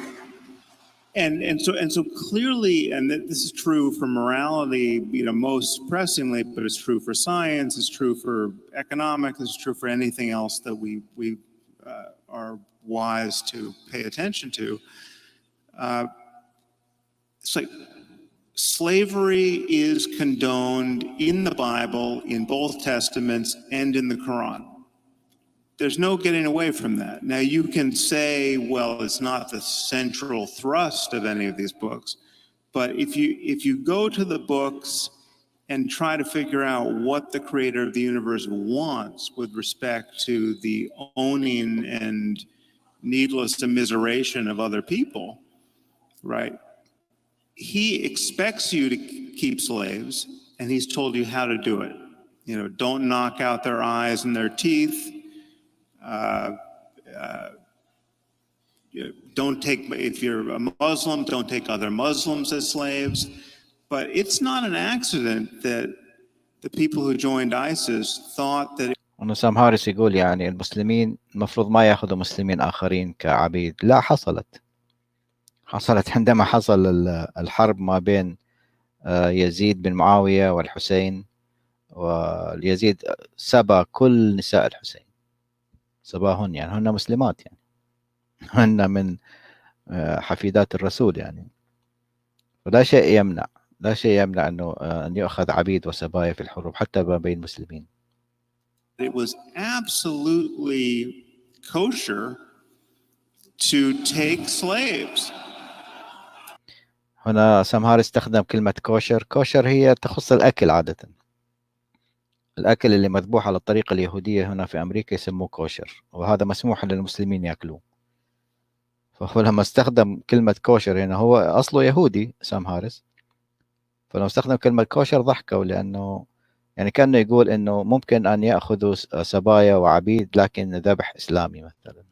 clearly, and this is true for morality, most pressingly, but it's true for science, it's true for economics, it's true for anything else that we are wise to pay attention to. it's like slavery is condoned in the Bible, in both Testaments, and in the Quran. There's no getting away from that. Now, you can say, well, it's not the central thrust of any of these books, but if you go to the books and try to figure out what the creator of the universe wants with respect to the owning and needless immiseration of other people, right? He expects you to keep slaves, and he's told you how to do it. You know, don't knock out their eyes and their teeth. Don't take, if you're a Muslim, don't take other Muslims as slaves. But it's not an accident that the people who joined ISIS thought that انه سام هاريس يقول يعني المسلمين المفروض ما ياخذوا مسلمين اخرين كعبيد. لا، حصلت عندما حصل الحرب ما بين يزيد بن معاوية والحسين، واليزيد سبى كل نساء الحسين، سباهن، يعني هن مسلمات، يعني هن من حفيدات الرسول، يعني فلا شيء يمنع انه ان يؤخذ عبيد وسبايا في الحروب حتى ما بين المسلمين. it was absolutely kosher to take slaves. هنا سام هاريس استخدم كلمة كوشر هي تخص الأكل عادة. الأكل اللي مذبوح على الطريقة اليهودية هنا في أمريكا يسموه كوشر، وهذا مسموح للمسلمين يأكلوه. فهو لما استخدم كلمة كوشر هنا، هو أصله يهودي سام هاريس، فلما استخدم كلمة كوشر ضحكوا، لأنه يعني كأنه يقول إنه ممكن أن يأخذوا سبايا وعبيد لكن ذبح إسلامي مثلا.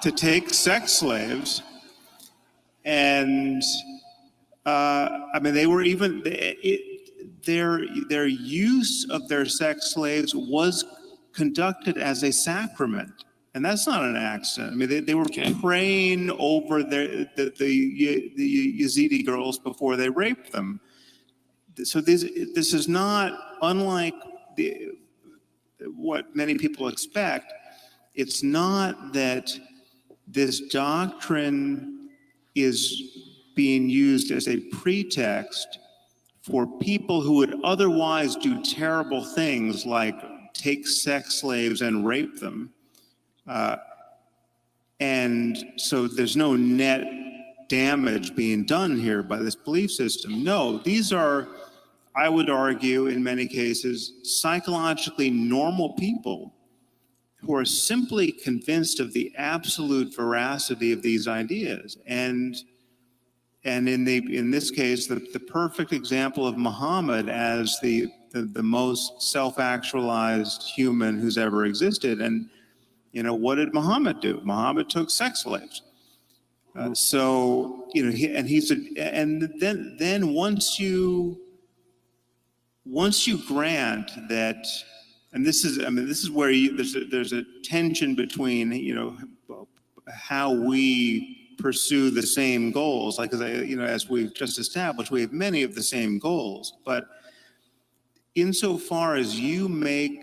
To take sex slaves, and I mean, they were even their use of their sex slaves was conducted as a sacrament, and that's not an accident. I mean, they were praying over the Yazidi girls before they raped them. So this is not unlike what many people expect. It's not that this doctrine is being used as a pretext for people who would otherwise do terrible things like take sex slaves and rape them. And so there's no net damage being done here by this belief system. No, these are, I would argue, in many cases, psychologically normal people who are simply convinced of the absolute veracity of these ideas. And in this case, the perfect example of Muhammad as the most self-actualized human who's ever existed. And, you know, what did Muhammad do? Muhammad took sex slaves. So, you know, then once you grant that, and this is where there's a tension between, you know, how we pursue the same goals. Like, you know, as we've just established, we have many of the same goals, but insofar as you make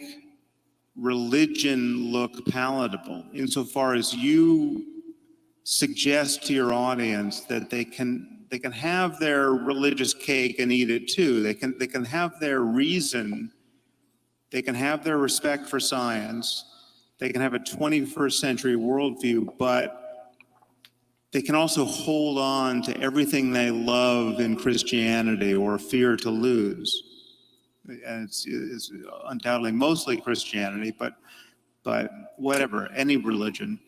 religion look palatable, insofar as you suggest to your audience that they can have their religious cake and eat it too. They can have their reason. They can have their respect for science. They can have a 21st century worldview, but they can also hold on to everything they love in Christianity or fear to lose. And it's undoubtedly mostly Christianity, but whatever, any religion.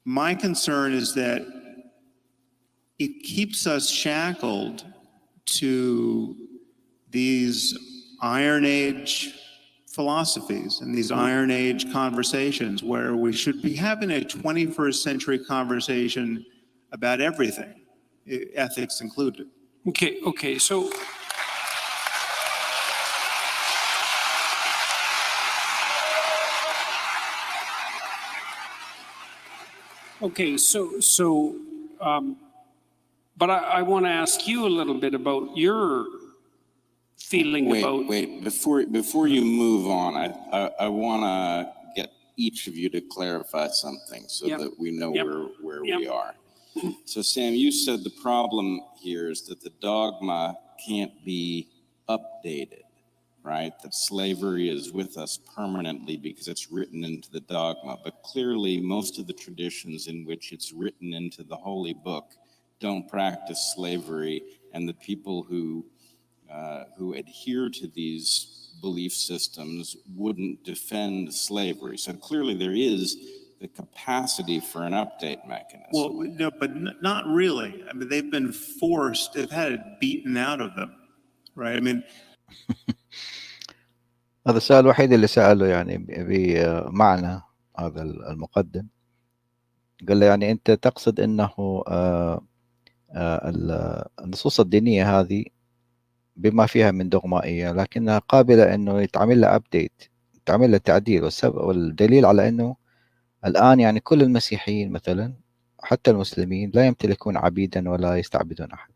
My concern is that it keeps us shackled to these Iron Age philosophies and these Iron Age conversations where we should be having a 21st century conversation about everything, ethics included. Okay, so but I want to ask you a little bit about your feeling about. Wait, before you move on, I want to get each of you to clarify something so that we know where we are. So Sam, you said the problem here is that the dogma can't be updated, right? That slavery is with us permanently because it's written into the dogma. But clearly, most of the traditions in which it's written into the holy book don't practice slavery, and the people who adhere to these belief systems wouldn't defend slavery. So clearly, there is the capacity for an update mechanism. Well, no, but not really. I mean, they've been forced, they've had it beaten out of them, right? I mean, هذا السؤال الوحيد اللي سأله يعني بمعنى هذا المقدم. قال له يعني أنت تقصد أنه النصوص الدينية هذه بما فيها من دغمائية لكنها قابلة أنه يتعمل لها أبديت، يتعمل لها تعديل، والدليل على أنه الآن يعني كل المسيحيين مثلا حتى المسلمين لا يمتلكون عبيدا ولا يستعبدون أحد.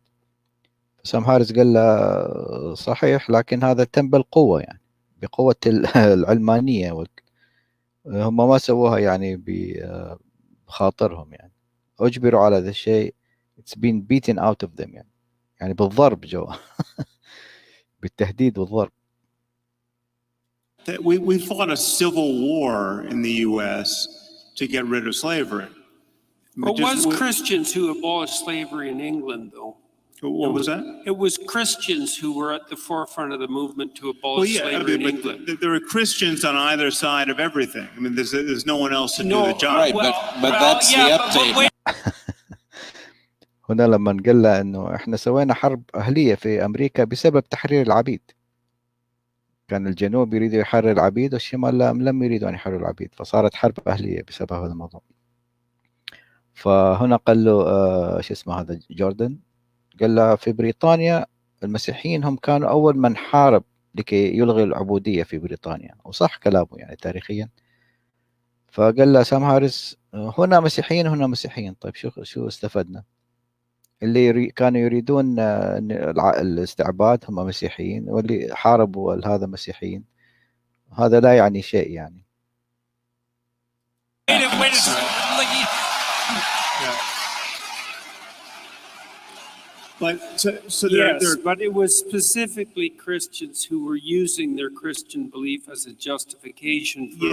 سام هاريس قال له صحيح، لكن هذا تم بالقوة، يعني بقوة العلمانية، هم ما سووها يعني بخاطرهم، يعني أجبروا على هذا الشيء. It's been beaten out of them، يعني بالضرب جوا بالتهديد والضرب. we fought a civil war in the U.S. to get rid of slavery. It was Christians who abolished slavery in England, though. What was that? It was Christians who were at the forefront of the movement to abolish slavery in England. There are Christians on either side of everything. I mean, there's no one else to do the job. Right, but that's the update. هنا لما قال له انه احنا سوينا حرب اهليه في امريكا بسبب تحرير العبيد، كان الجنوب يريد يحرر العبيد والشمال لم يريدوا ان يحرروا العبيد، فصارت حرب اهليه بسبب هذا الموضوع. فهنا قال له شو اسمه هذا جوردان، قال له في بريطانيا المسيحيين هم كانوا اول من حارب لكي يلغي العبوديه في بريطانيا، وصح كلامه يعني تاريخيا. فقال له سام هاريس هنا مسيحيين هنا مسيحيين، طيب شو استفدنا؟ اللي كانوا يريدون الاستعباد هم مسيحيين، واللي حاربوا هذا مسيحيين، هذا لا يعني شيء يعني. But so yes, but it was specifically Christians who were using their Christian belief as a justification for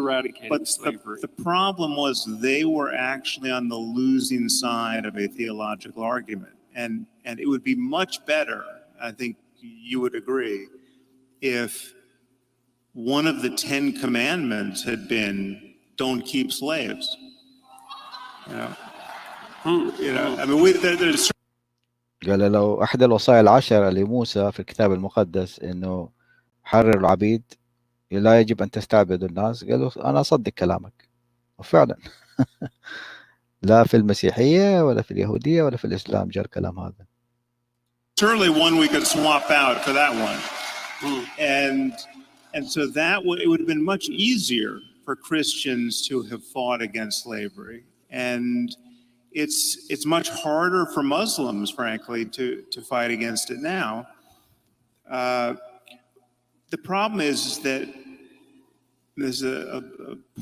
eradicating slavery. The problem was they were actually on the losing side of a theological argument. And it would be much better, I think you would agree, if one of the 10 commandments had been, don't keep slaves. You know, I mean, there's قال لو أحد الوصايا العشرة لموسى في الكتاب المقدس إنه حرر العبيد، لا يجب أن تستعبدوا الناس، قالوا أنا أصدق كلامك. وفعلا لا في المسيحية ولا في اليهودية ولا في الإسلام جاء الكلام هذا. Certainly one we could swap out for that one. And so that it would have been much easier for Christians to have fought against slavery. And it's much harder for Muslims, frankly, to fight against it now. The problem is that there's a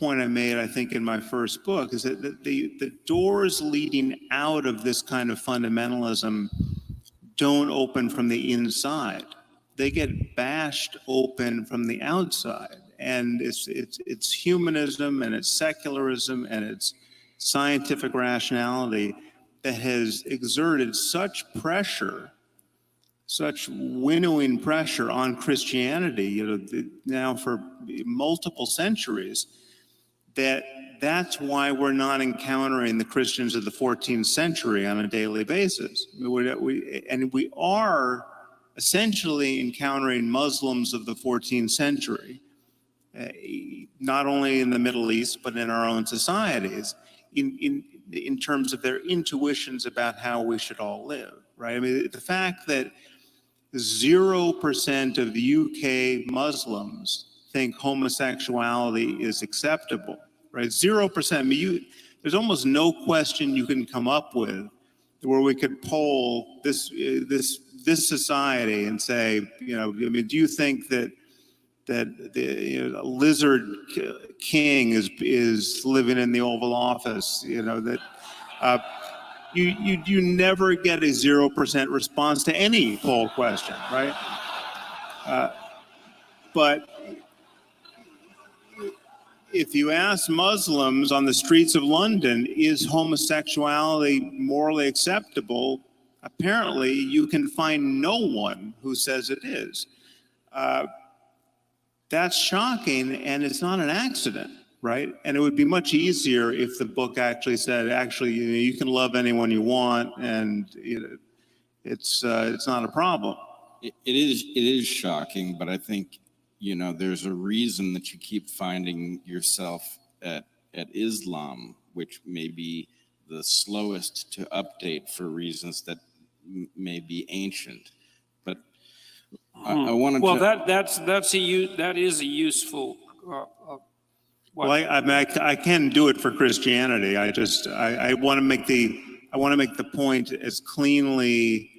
point I made, I think, in my first book, is that the doors leading out of this kind of fundamentalism don't open from the inside. They get bashed open from the outside. And it's humanism and it's secularism and it's scientific rationality that has exerted such pressure, such winnowing pressure on Christianity, now for multiple centuries, that's why we're not encountering the Christians of the 14th century on a daily basis. We are essentially encountering Muslims of the 14th century, not only in the Middle East, but in our own societies, in terms of their intuitions about how we should all live, right? I mean, the fact that 0% of the UK Muslims think homosexuality is acceptable, right? 0%. I mean, there's almost no question you can come up with where we could poll this society and say, I mean, do you think that the lizard king is living in the Oval Office? you never get a 0% response to any poll question, right? But if you ask Muslims on the streets of London, is homosexuality morally acceptable? Apparently, you can find no one who says it is. That's shocking, and it's not an accident, right? And it would be much easier if the book actually said, actually, you can love anyone you want, and it's not a problem. It is shocking, but I think, there's a reason that you keep finding yourself at Islam, which may be the slowest to update for reasons that may be ancient. But I wanted well, to... that is a useful. Well, I can do it for Christianity. I want to make the point as cleanly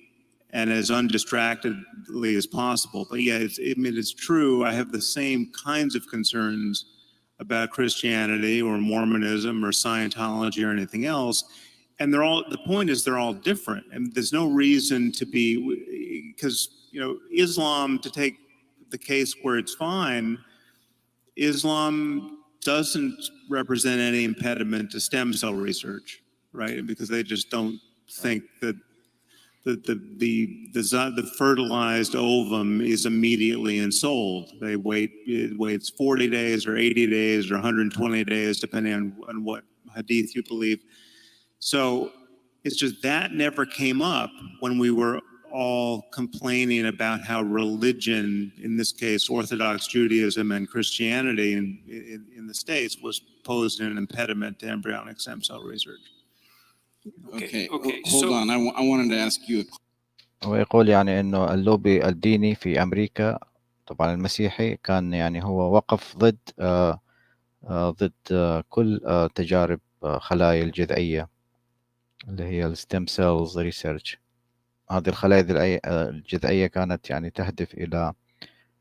and as undistractedly as possible. But yeah, it's true. I have the same kinds of concerns about Christianity or Mormonism or Scientology or anything else. And the point is they're all different. And there's no reason to be, because, Islam, to take the case where it's fine, Islam doesn't represent any impediment to stem cell research, right? Because they just don't think that the fertilized ovum is immediately ensouled. It waits 40 days or 80 days or 120 days, depending on what hadith you believe. So it's just that never came up when we were all complaining about how religion, in this case, Orthodox Judaism and Christianity in the States, was posed an impediment to embryonic stem cell research. Okay. Hold on. I wanted to ask you. ويقول يعني إنه اللوبي الديني في أمريكا طبعا المسيحي كان يعني هو وقف ضد كل تجارب خلايا الجذعية اللي هي الستيم سيلز ريسيرش. هذه الخلايا الجذعية كانت يعني تهدف إلى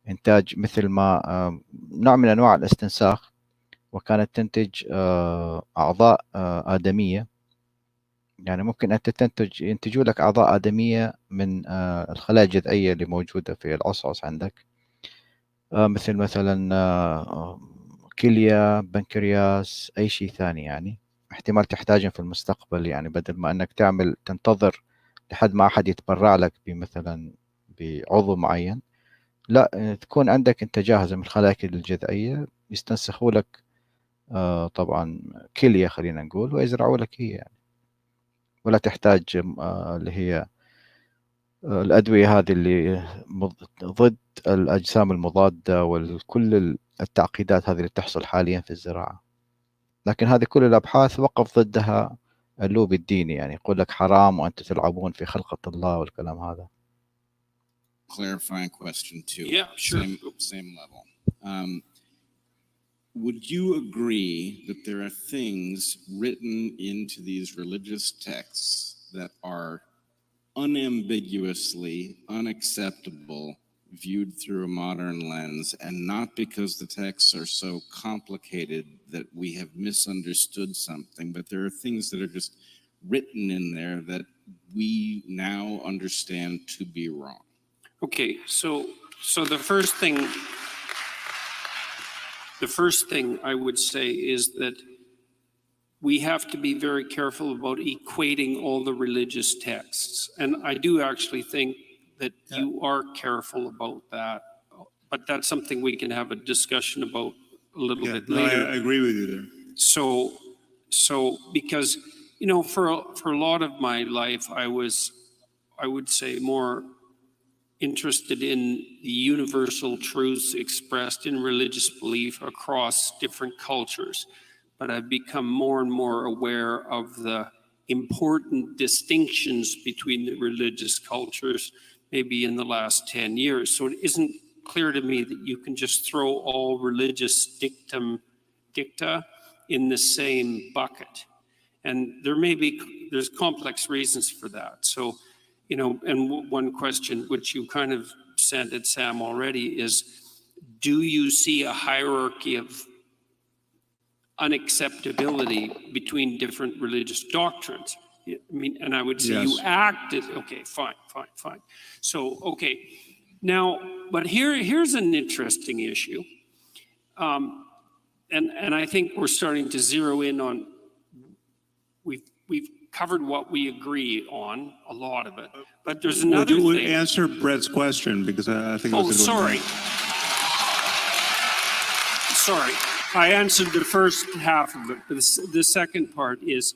إنتاج مثل ما نوع من أنواع الاستنساخ، وكانت تنتج أعضاء آدمية. يعني ممكن أنت ينتجوا لك أعضاء آدمية من الخلايا الجذعية اللي موجودة في العصعص عندك، مثلا كلية، بنكرياس، أي شيء ثاني. يعني احتمال تحتاجهم في المستقبل، يعني بدل ما أنك تنتظر لحد ما أحد يتبرع لك مثلا بعضو معين، لا، تكون عندك أنت جاهزة من الخلايا الجذعية، يستنسخوا لك طبعا كلية خلينا نقول، ويزرعوا لك هي يعني. ولا تحتاج اللي هي الأدوية هذه اللي ضد الأجسام المضادة وكل التعقيدات هذه اللي تحصل حاليا في الزراعة. لكن هذه كل الأبحاث وقف ضدها اللوبي الديني، يعني يقول لك حرام وأنت تلعبون في خلقة الله والكلام هذا. Clarifying question too. Yeah, sure. Same level. Would you agree that there are things written into these religious texts that are unambiguously unacceptable viewed through a modern lens, and not because the texts are so complicated that we have misunderstood something, but there are things that are just written in there that we now understand to be wrong? Okay, so the first thing I would say is that we have to be very careful about equating all the religious texts. And I do actually think that you are careful about that, but that's something we can have a discussion about a little bit later. I agree with you there. So because, for a lot of my life, I would say, more interested in the universal truths expressed in religious belief across different cultures. But I've become more and more aware of the important distinctions between the religious cultures, maybe in the last 10 years. So it isn't clear to me that you can just throw all religious dicta in the same bucket. And there's complex reasons for that. So, and one question which you kind of sent at Sam already is, do you see a hierarchy of unacceptability between different religious doctrines? I mean, and I would say you acted, okay, fine. So, okay, now, but here's an interesting issue. And I think we're starting to zero in on, we've covered what we agree on, a lot of it, but there's another thing. Answer Brett's question, because I think it was a good Sorry, I answered the first half of it, but the second part is,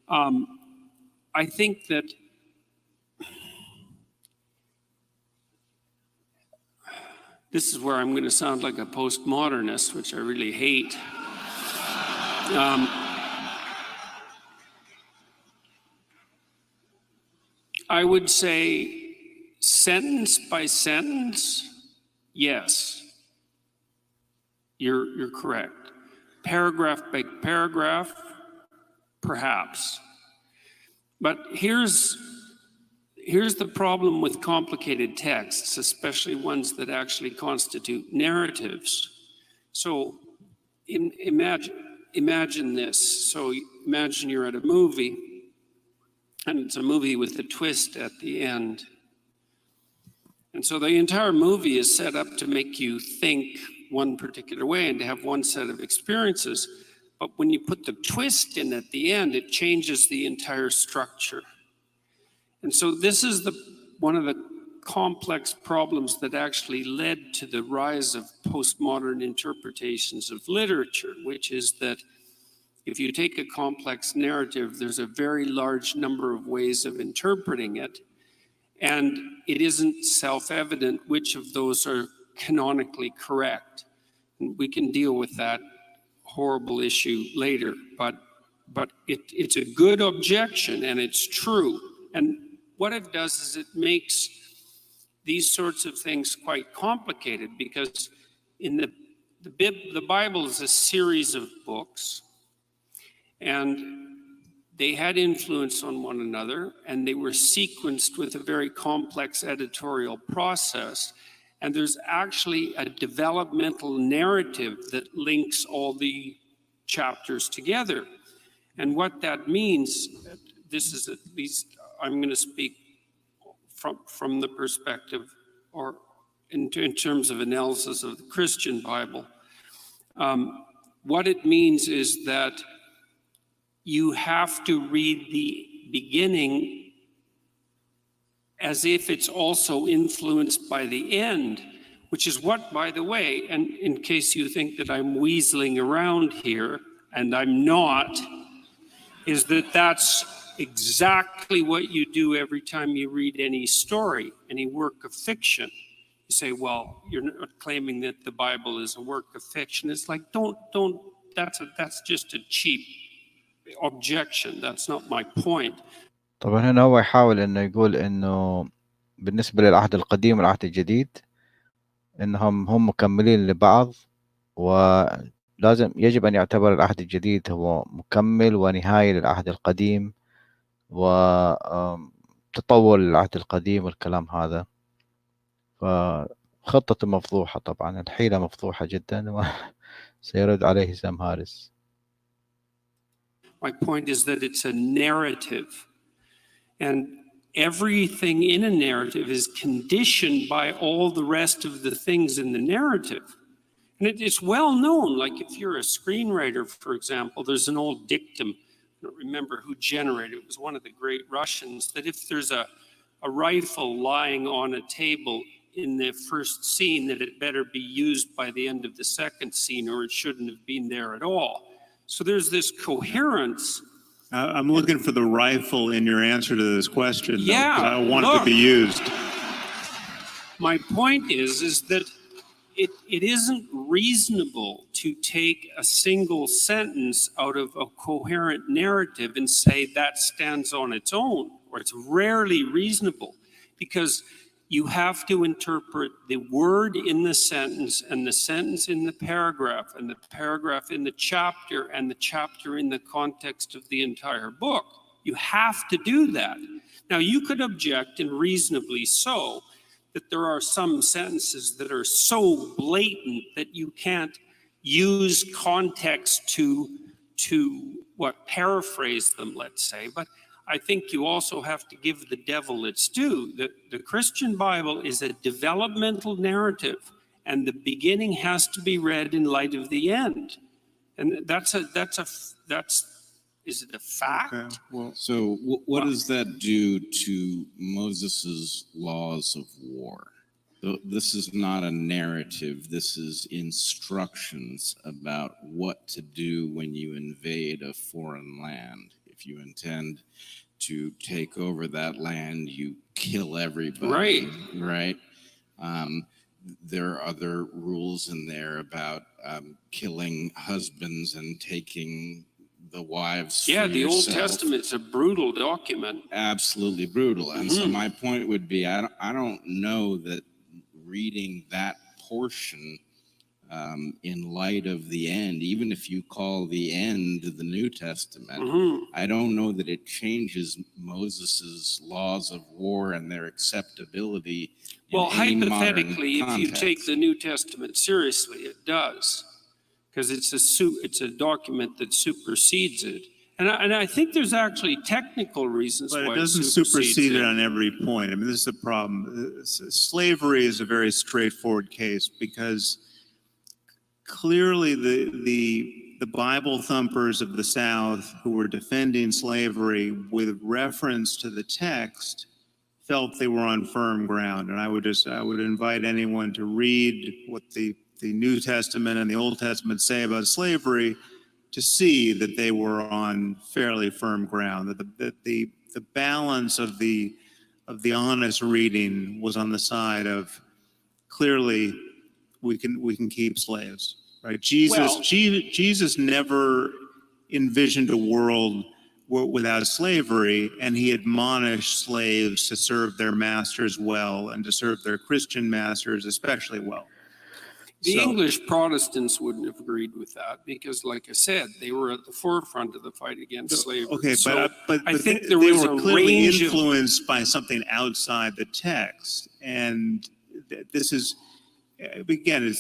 I think that this is where I'm going to sound like a postmodernist, which I really hate. I would say sentence by sentence, yes, you're correct. Paragraph by paragraph, perhaps. But here's the problem with complicated texts, especially ones that actually constitute narratives. So imagine this. So imagine you're at a movie, and it's a movie with a twist at the end. And so the entire movie is set up to make you think one particular way and to have one set of experiences. But when you put the twist in at the end, it changes the entire structure. And so this is one of the complex problems that actually led to the rise of postmodern interpretations of literature, which is that if you take a complex narrative, there's a very large number of ways of interpreting it. And it isn't self-evident which of those are canonically correct. And we can deal with that horrible issue later, but it's a good objection and it's true. And what it does is it makes these sorts of things quite complicated, because in the Bible is a series of books, and they had influence on one another, and they were sequenced with a very complex editorial process. And there's actually a developmental narrative that links all the chapters together. And what that means, this is at least, I'm going to speak from the perspective, or in terms of analysis of the Christian Bible. What it means is that you have to read the beginning as if it's also influenced by the end, which is what, by the way, and in case you think that I'm weaseling around here, and I'm not, is that that's exactly what you do every time you read any story, any work of fiction. You say, well, you're not claiming that the Bible is a work of fiction. It's like, don't, that's just a cheap objection. That's not my point. طبعا هنا هو يحاول انه يقول انه بالنسبة للعهد القديم والعهد الجديد انهم هم مكملين لبعض، ولازم يجب ان يعتبر العهد الجديد هو مكمل ونهاية للعهد القديم وتطور العهد القديم والكلام هذا. فخطة مفضوحة، طبعا الحيلة مفضوحة جدا، وسيرد عليه سام هاريس. My point is that it's a narrative, and everything in a narrative is conditioned by all the rest of the things in the narrative. And it's well known, like if you're a screenwriter, for example, there's an old dictum, I don't remember who generated it, was one of the great Russians, that if there's a rifle lying on a table in the first scene, that it better be used by the end of the second scene, or it shouldn't have been there at all. So there's this coherence. I'm looking for the rifle in your answer to this question. Yeah, I want it to be used. My point is that it isn't reasonable to take a single sentence out of a coherent narrative and say that stands on its own, or it's rarely reasonable, because you have to interpret the word in the sentence and the sentence in the paragraph and the paragraph in the chapter and the chapter in the context of the entire book. You have to do that. Now, you could object, and reasonably so, that there are some sentences that are so blatant that you can't use context to paraphrase them, let's say. But I think you also have to give the devil its due. The Christian Bible is a developmental narrative, and the beginning has to be read in light of the end. And is it a fact? Okay, well, So what does that do to Moses's laws of war? This is not a narrative. This is instructions about what to do when you invade a foreign land. If you intend to take over that land, you kill everybody. Right. There are other rules in there about killing husbands and taking the wives. Yeah, for the Old yourself. Testament's a brutal document. Absolutely brutal. And so my point would be, I don't know that reading that portion in light of the end, even if you call the end the New Testament, I don't know that it changes Moses's laws of war and their acceptability. Well, in any hypothetically, if modern you context. take the New Testament seriously, it does, because it's a document that supersedes it. And I think there's actually technical reasons but why it doesn't supersede it on every point. I mean, this is the problem. Slavery is a very straightforward case because clearly the Bible thumpers of the South who were defending slavery with reference to the text felt they were on firm ground. And I would invite anyone to read what the New Testament and the Old Testament say about slavery to see that they were on fairly firm ground, that the balance of the honest reading was on the side of clearly we can keep slaves, right? Jesus never envisioned a world without slavery, and he admonished slaves to serve their masters well and to serve their Christian masters especially well. The English Protestants wouldn't have agreed with that because, like I said, they were at the forefront of the fight against slavery. Okay, so but I think they there was were a clearly range influenced by something outside the text, and this is again,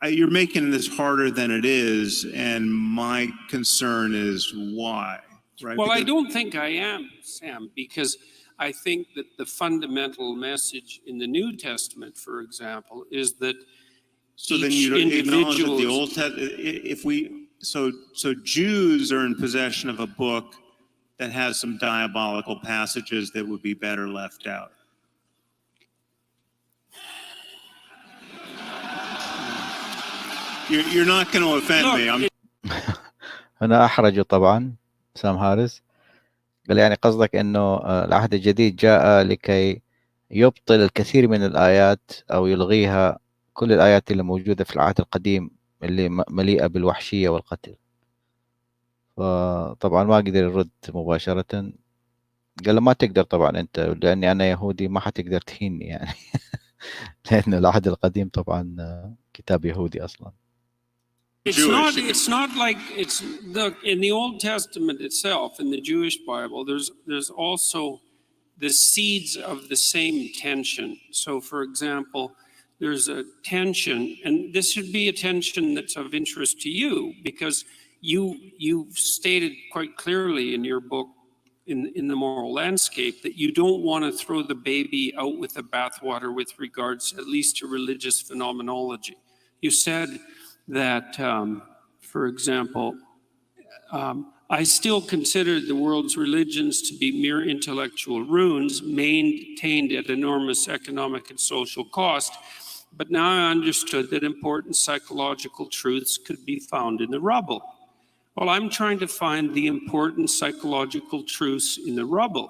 you're making this harder than it is, and my concern is why. Right? Well, I don't think I am, Sam, because I think that the fundamental message in the New Testament, for example, is that so then you don't acknowledge that the Old Testament. So Jews are in possession of a book that has some diabolical passages that would be better left out. You're not going to offend me. هنا أحرجوا طبعا سام هاريس، قال يعني قصدك أنه العهد الجديد جاء لكي يبطل الكثير من الآيات أو يلغيها، كل الآيات اللي موجودة في العهد القديم اللي مليئة بالوحشية والقتل. فطبعا ما قدر يرد مباشرة، قال له ما تقدر طبعا أنت، لأني أنا يهودي ما حتقدر تهيني يعني لأن العهد القديم طبعا كتاب يهودي أصلا. It's not like in the Old Testament itself, in the Jewish Bible, there's also the seeds of the same tension. So, for example, there's a tension, and this should be a tension that's of interest to you, because you've stated quite clearly in your book, in the Moral Landscape, that you don't want to throw the baby out with the bathwater with regards at least to religious phenomenology. You said that, for example, I still consider the world's religions to be mere intellectual ruins maintained at enormous economic and social cost, but now I understood that important psychological truths could be found in the rubble. Well, I'm trying to find the important psychological truths in the rubble.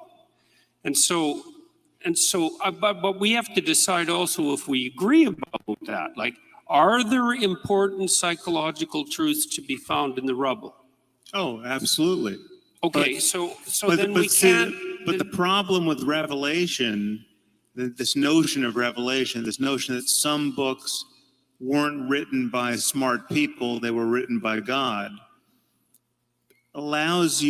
But we have to decide also if we agree about that. Like, are there important psychological truths to be found in the rubble? Oh, absolutely. Okay, But the problem with Revelation, this notion of Revelation, this notion that some books weren't written by smart people, they were written by God, confines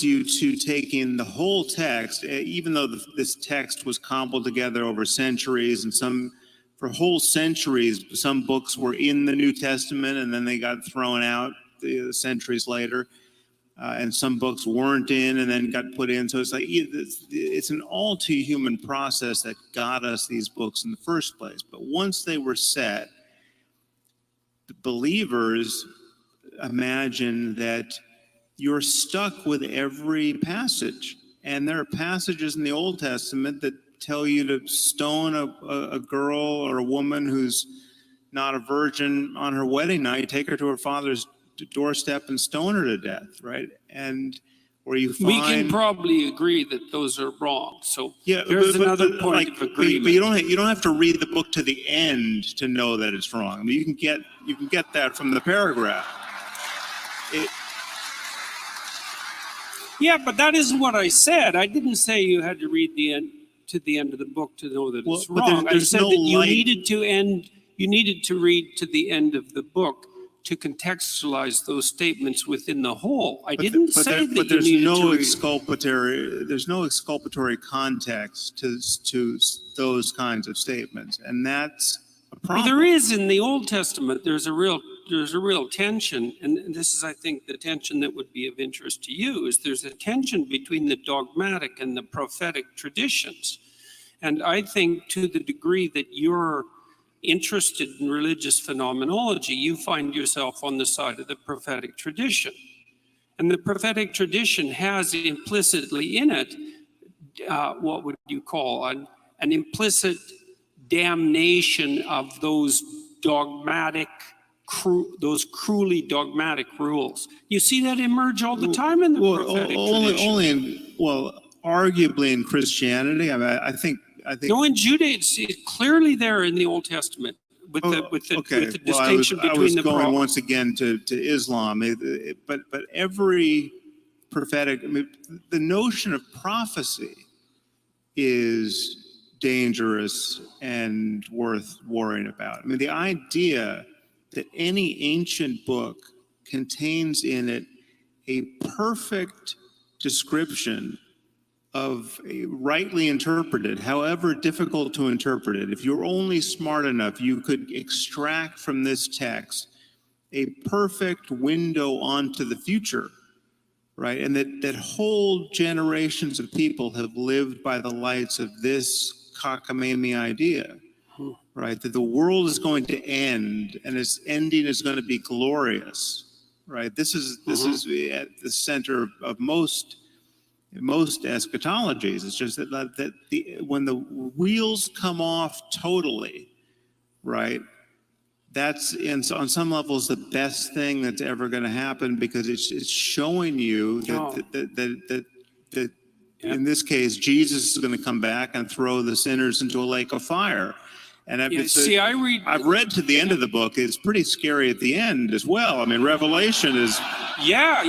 you to taking the whole text, even though this text was cobbled together over centuries, and for whole centuries, some books were in the New Testament and then they got thrown out centuries later. and some books weren't in and then got put in. So it's like it's an all too human process that got us these books in the first place. But once they were set, the believers imagine that you're stuck with every passage. And there are passages in the Old Testament that tell you to stone a girl or a woman who's not a virgin on her wedding night, take her to her father's doorstep and stone her to death, right? And where you find... We can probably agree that those are wrong. So yeah, there's another point of agreement. But you don't have to read the book to the end to know that it's wrong. I mean, you can get that from the paragraph. Yeah, but that isn't what I said. I didn't say you had to read to the end of the book to know that it's wrong. I said that you needed to read to the end of the book to contextualize those statements within the whole. I didn't say that you needed to read. There's no exculpatory context to those kinds of statements, and that's a problem. Well, there is in the Old Testament. There's a real tension, and this is, I think, the tension that would be of interest to you, is there's a tension between the dogmatic and the prophetic traditions. And I think to the degree that you're interested in religious phenomenology, you find yourself on the side of the prophetic tradition. And the prophetic tradition has implicitly in it, what would you call, an implicit damnation of those those cruelly dogmatic rules. You see that emerge all the time in the prophetic tradition. Arguably in Christianity. I mean, I think. No, in Judaism, it's clearly there in the Old Testament with the distinction between the. I was going once again to Islam, but every prophetic. I mean, the notion of prophecy is dangerous and worth worrying about. I mean, the idea that any ancient book contains in it a perfect description of a rightly interpreted, however difficult to interpret it, if you're only smart enough, you could extract from this text a perfect window onto the future, right? And that whole generations of people have lived by the lights of this cockamamie idea, right? That the world is going to end and its ending is going to be glorious, right? This is at the center of most eschatologies. It's just that when the wheels come off totally, right? That's on some levels the best thing that's ever going to happen, because it's showing you that in this case Jesus is going to come back and throw the sinners into a lake of fire. And I've read to the end of the book. It's pretty scary at the end as well. I mean, Revelation is. Yeah.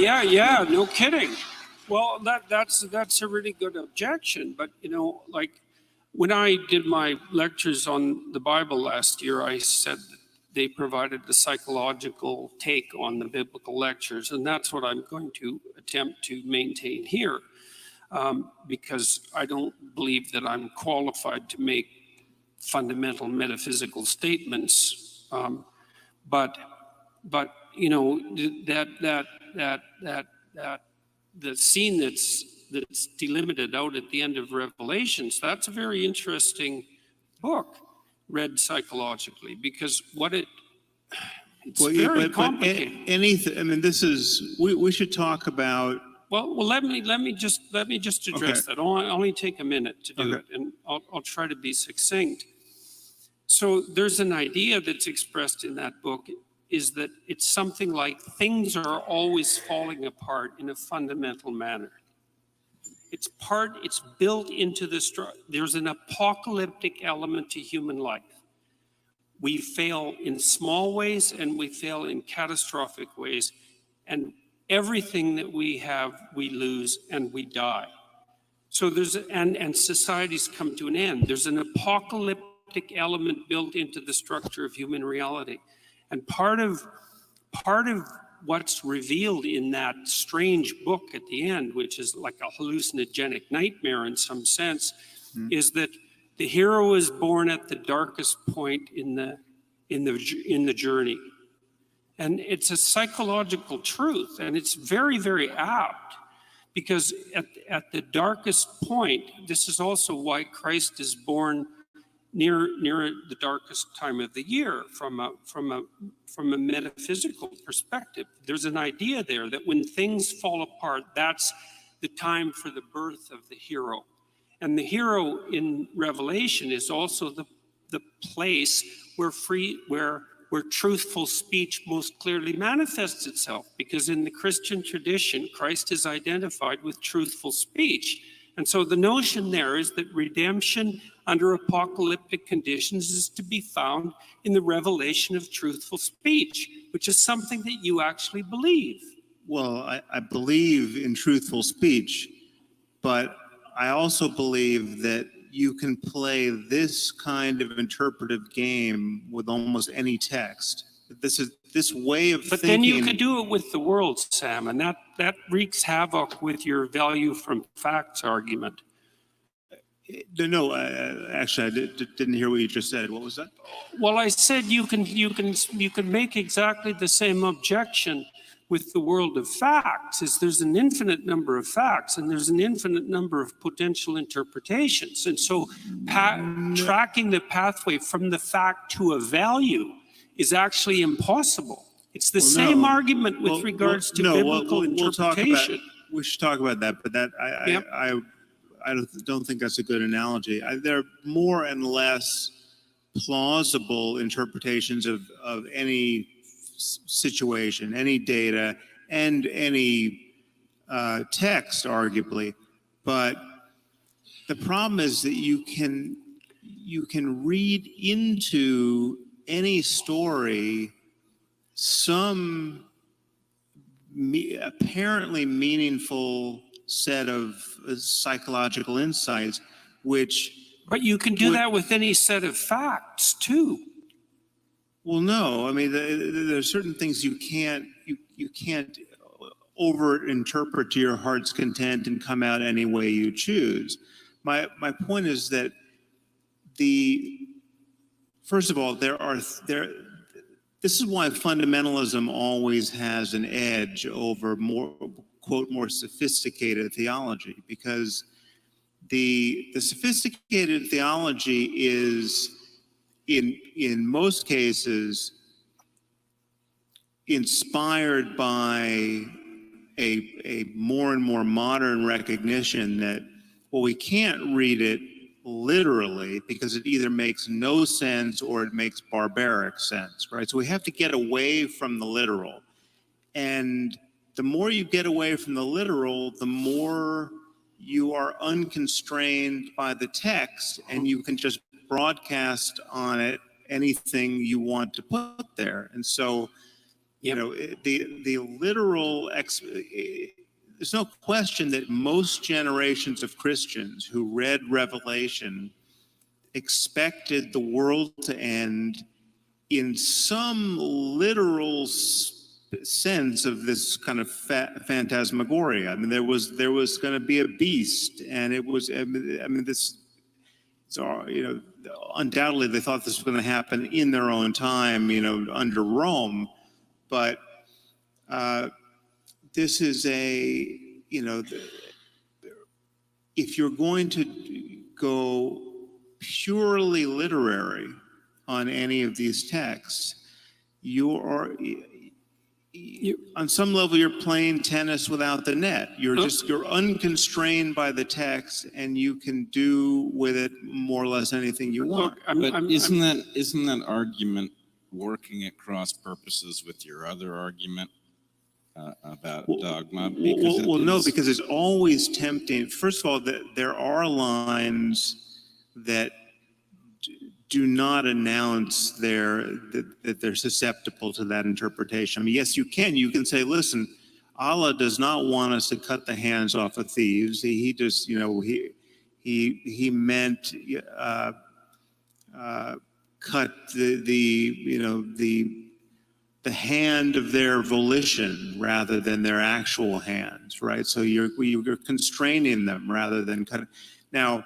No kidding. Well, that's a really good objection. But like when I did my lectures on the Bible last year, I said that they provided the psychological take on the biblical lectures, and that's what I'm going to attempt to maintain here, because I don't believe that I'm qualified to make fundamental metaphysical statements, but that the scene that's delimited out at the end of Revelations, that's a very interesting book read psychologically, because it's very complicated. Anything. I mean, we should talk about. Well, let me just address that. I'll only take a minute to do it, and I'll try to be succinct. So there's an idea that's expressed in that book, is that it's something like things are always falling apart in a fundamental manner. It's built into there's an apocalyptic element to human life. We fail in small ways and we fail in catastrophic ways, and everything that we have, we lose and we die. So and societies come to an end. There's an apocalyptic element built into the structure of human reality. And part of what's revealed in that strange book at the end, which is like a hallucinogenic nightmare in some sense, is that the hero is born at the darkest point in the journey. And it's a psychological truth, and it's very, very apt, because at the darkest point, this is also why Christ is born near the darkest time of the year from a metaphysical perspective. There's an idea there that when things fall apart, that's the time for the birth of the hero. And the hero in Revelation is also the place where truthful speech most clearly manifests itself, because in the Christian tradition, Christ is identified with truthful speech. And so the notion there is that redemption under apocalyptic conditions is to be found in the revelation of truthful speech, which is something that you actually believe. Well, I believe in truthful speech, but I also believe that you can play this kind of interpretive game with almost any text. This way of but thinking. Then you could do it with the world, Sam, and that wreaks havoc with your value from facts argument. No, actually, I didn't hear what you just said. What was that? Well, I said you can make exactly the same objection with the world of facts. Is there's an infinite number of facts, and there's an infinite number of potential interpretations, and so tracking the pathway from the fact to a value is actually impossiple. It's the same argument with regards to biblical interpretation. We should talk about that, but I don't think that's a good analogy. There are more and less plausible interpretations of any situation, any data, and any text, arguably. But the problem is that you can read into any story some apparently meaningful set of psychological insights, which... But you can do that with any set of facts, too. Well, no. I mean, there are certain things you can't over-interpret to your heart's content and come out any way you choose. My point is that first of all, this is why fundamentalism always has an edge over more sophisticated theology, because the sophisticated theology is in most cases inspired by a more and more modern recognition that, well, we can't read it literally because it either makes no sense or it makes barbaric sense, right? So we have to get away from the literal. And the more you get away from the literal, the more you are unconstrained by the text, and you can just broadcast on it anything you want to put there. And so, you know, the literal, there's no question that most generations of Christians who read Revelation expected the world to end in some literal sense of this kind of phantasmagoria. I mean, there was going to be a beast, and it was. I mean, this. So, you know, undoubtedly they thought this was going to happen in their own time, you know, under Rome, but this is you know, if you're going to go purely literary on any of these texts, on some level, you're playing tennis without the net. You're unconstrained by the text, and you can do with it more or less anything you want. But isn't that argument working at cross purposes with your other argument about dogma? No, because it's always tempting. First of all, there are lines that do not announce that they're susceptible to that interpretation. I mean, yes, you can say, listen, Allah does not want us to cut the hands off of thieves. He just, you know, he meant cut the hand of their volition rather than their actual hands, right? So you're constraining them rather than cutting. Now,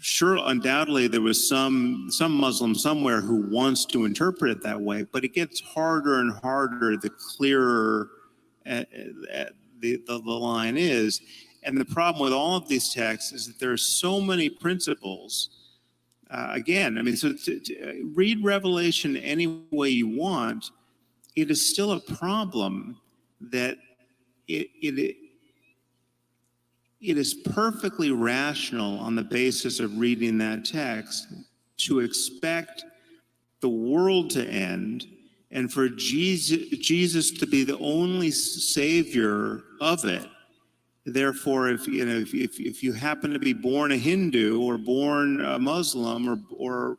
sure, undoubtedly there was some Muslim somewhere who wants to interpret it that way, but it gets harder and harder the clearer the line is. And the problem with all of these texts is that there are so many principles. Again, I mean, so to read Revelation any way you want, it is still a problem that it is perfectly rational on the basis of reading that text to expect the world to end and for Jesus to be the only savior of it. Therefore, if you happen to be born a Hindu or born a Muslim or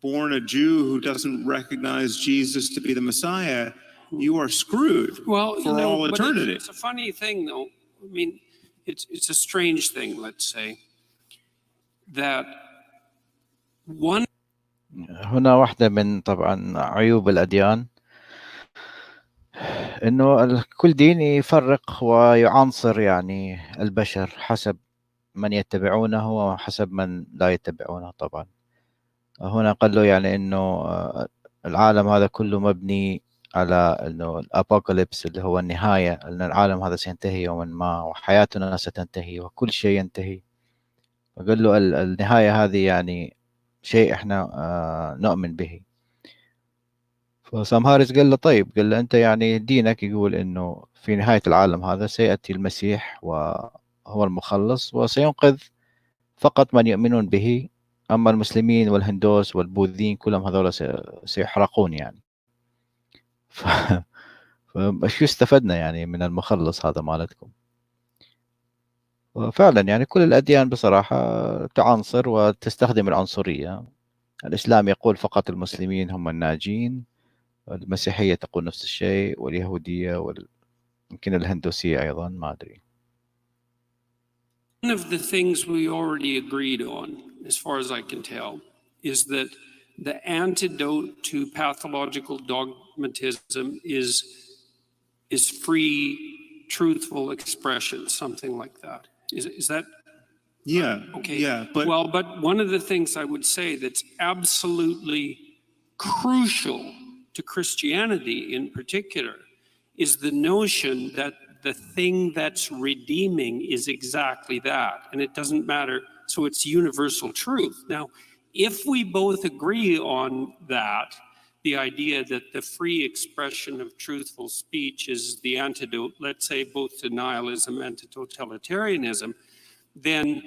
born a Jew who doesn't recognize Jesus to be the Messiah, you are screwed for all eternity. It's a funny thing, though. I mean, it's a strange thing, let's say, that one. هنا واحدة من طبعا عيوب الأديان إنه كل دين يفرق ويعنصر يعني البشر حسب من يتبعونه وحسب من لا يتبعونه. طبعا هنا قال له يعني إنه العالم هذا كله مبني على إنه الأبوكاليبس اللي هو النهاية، أن العالم هذا سينتهي يوما ما وحياتنا ستنتهي وكل شيء ينتهي. فقال له النهاية هذه يعني شيء إحنا نؤمن به. فسام هاريس قال له طيب، قال له أنت يعني دينك يقول إنه في نهاية العالم هذا سيأتي المسيح وهو المخلص وسينقذ فقط من يؤمنون به، أما المسلمين والهندوس والبوذيين كلهم هذول سيحرقون يعني. فشو استفدنا يعني من المخلص هذا مالتكم؟ وفعلا يعني كل الأديان بصراحة تعنصر وتستخدم العنصرية. الإسلام يقول فقط المسلمين هم الناجين، المسيحية تقول نفس الشيء، واليهودية يمكن الهندوسية أيضا، ما أدري. One of the things we already agreed on, as far as I can tell, is that the antidote to pathological dogmatism is free, truthful expression, something like that. Is that? Yeah. Okay. Yeah. But one of the things I would say that's absolutely crucial to Christianity in particular is the notion that the thing that's redeeming is exactly that, and it doesn't matter. So it's universal truth. Now, if we both agree on that, the idea that the free expression of truthful speech is the antidote, let's say, both to nihilism and to totalitarianism, then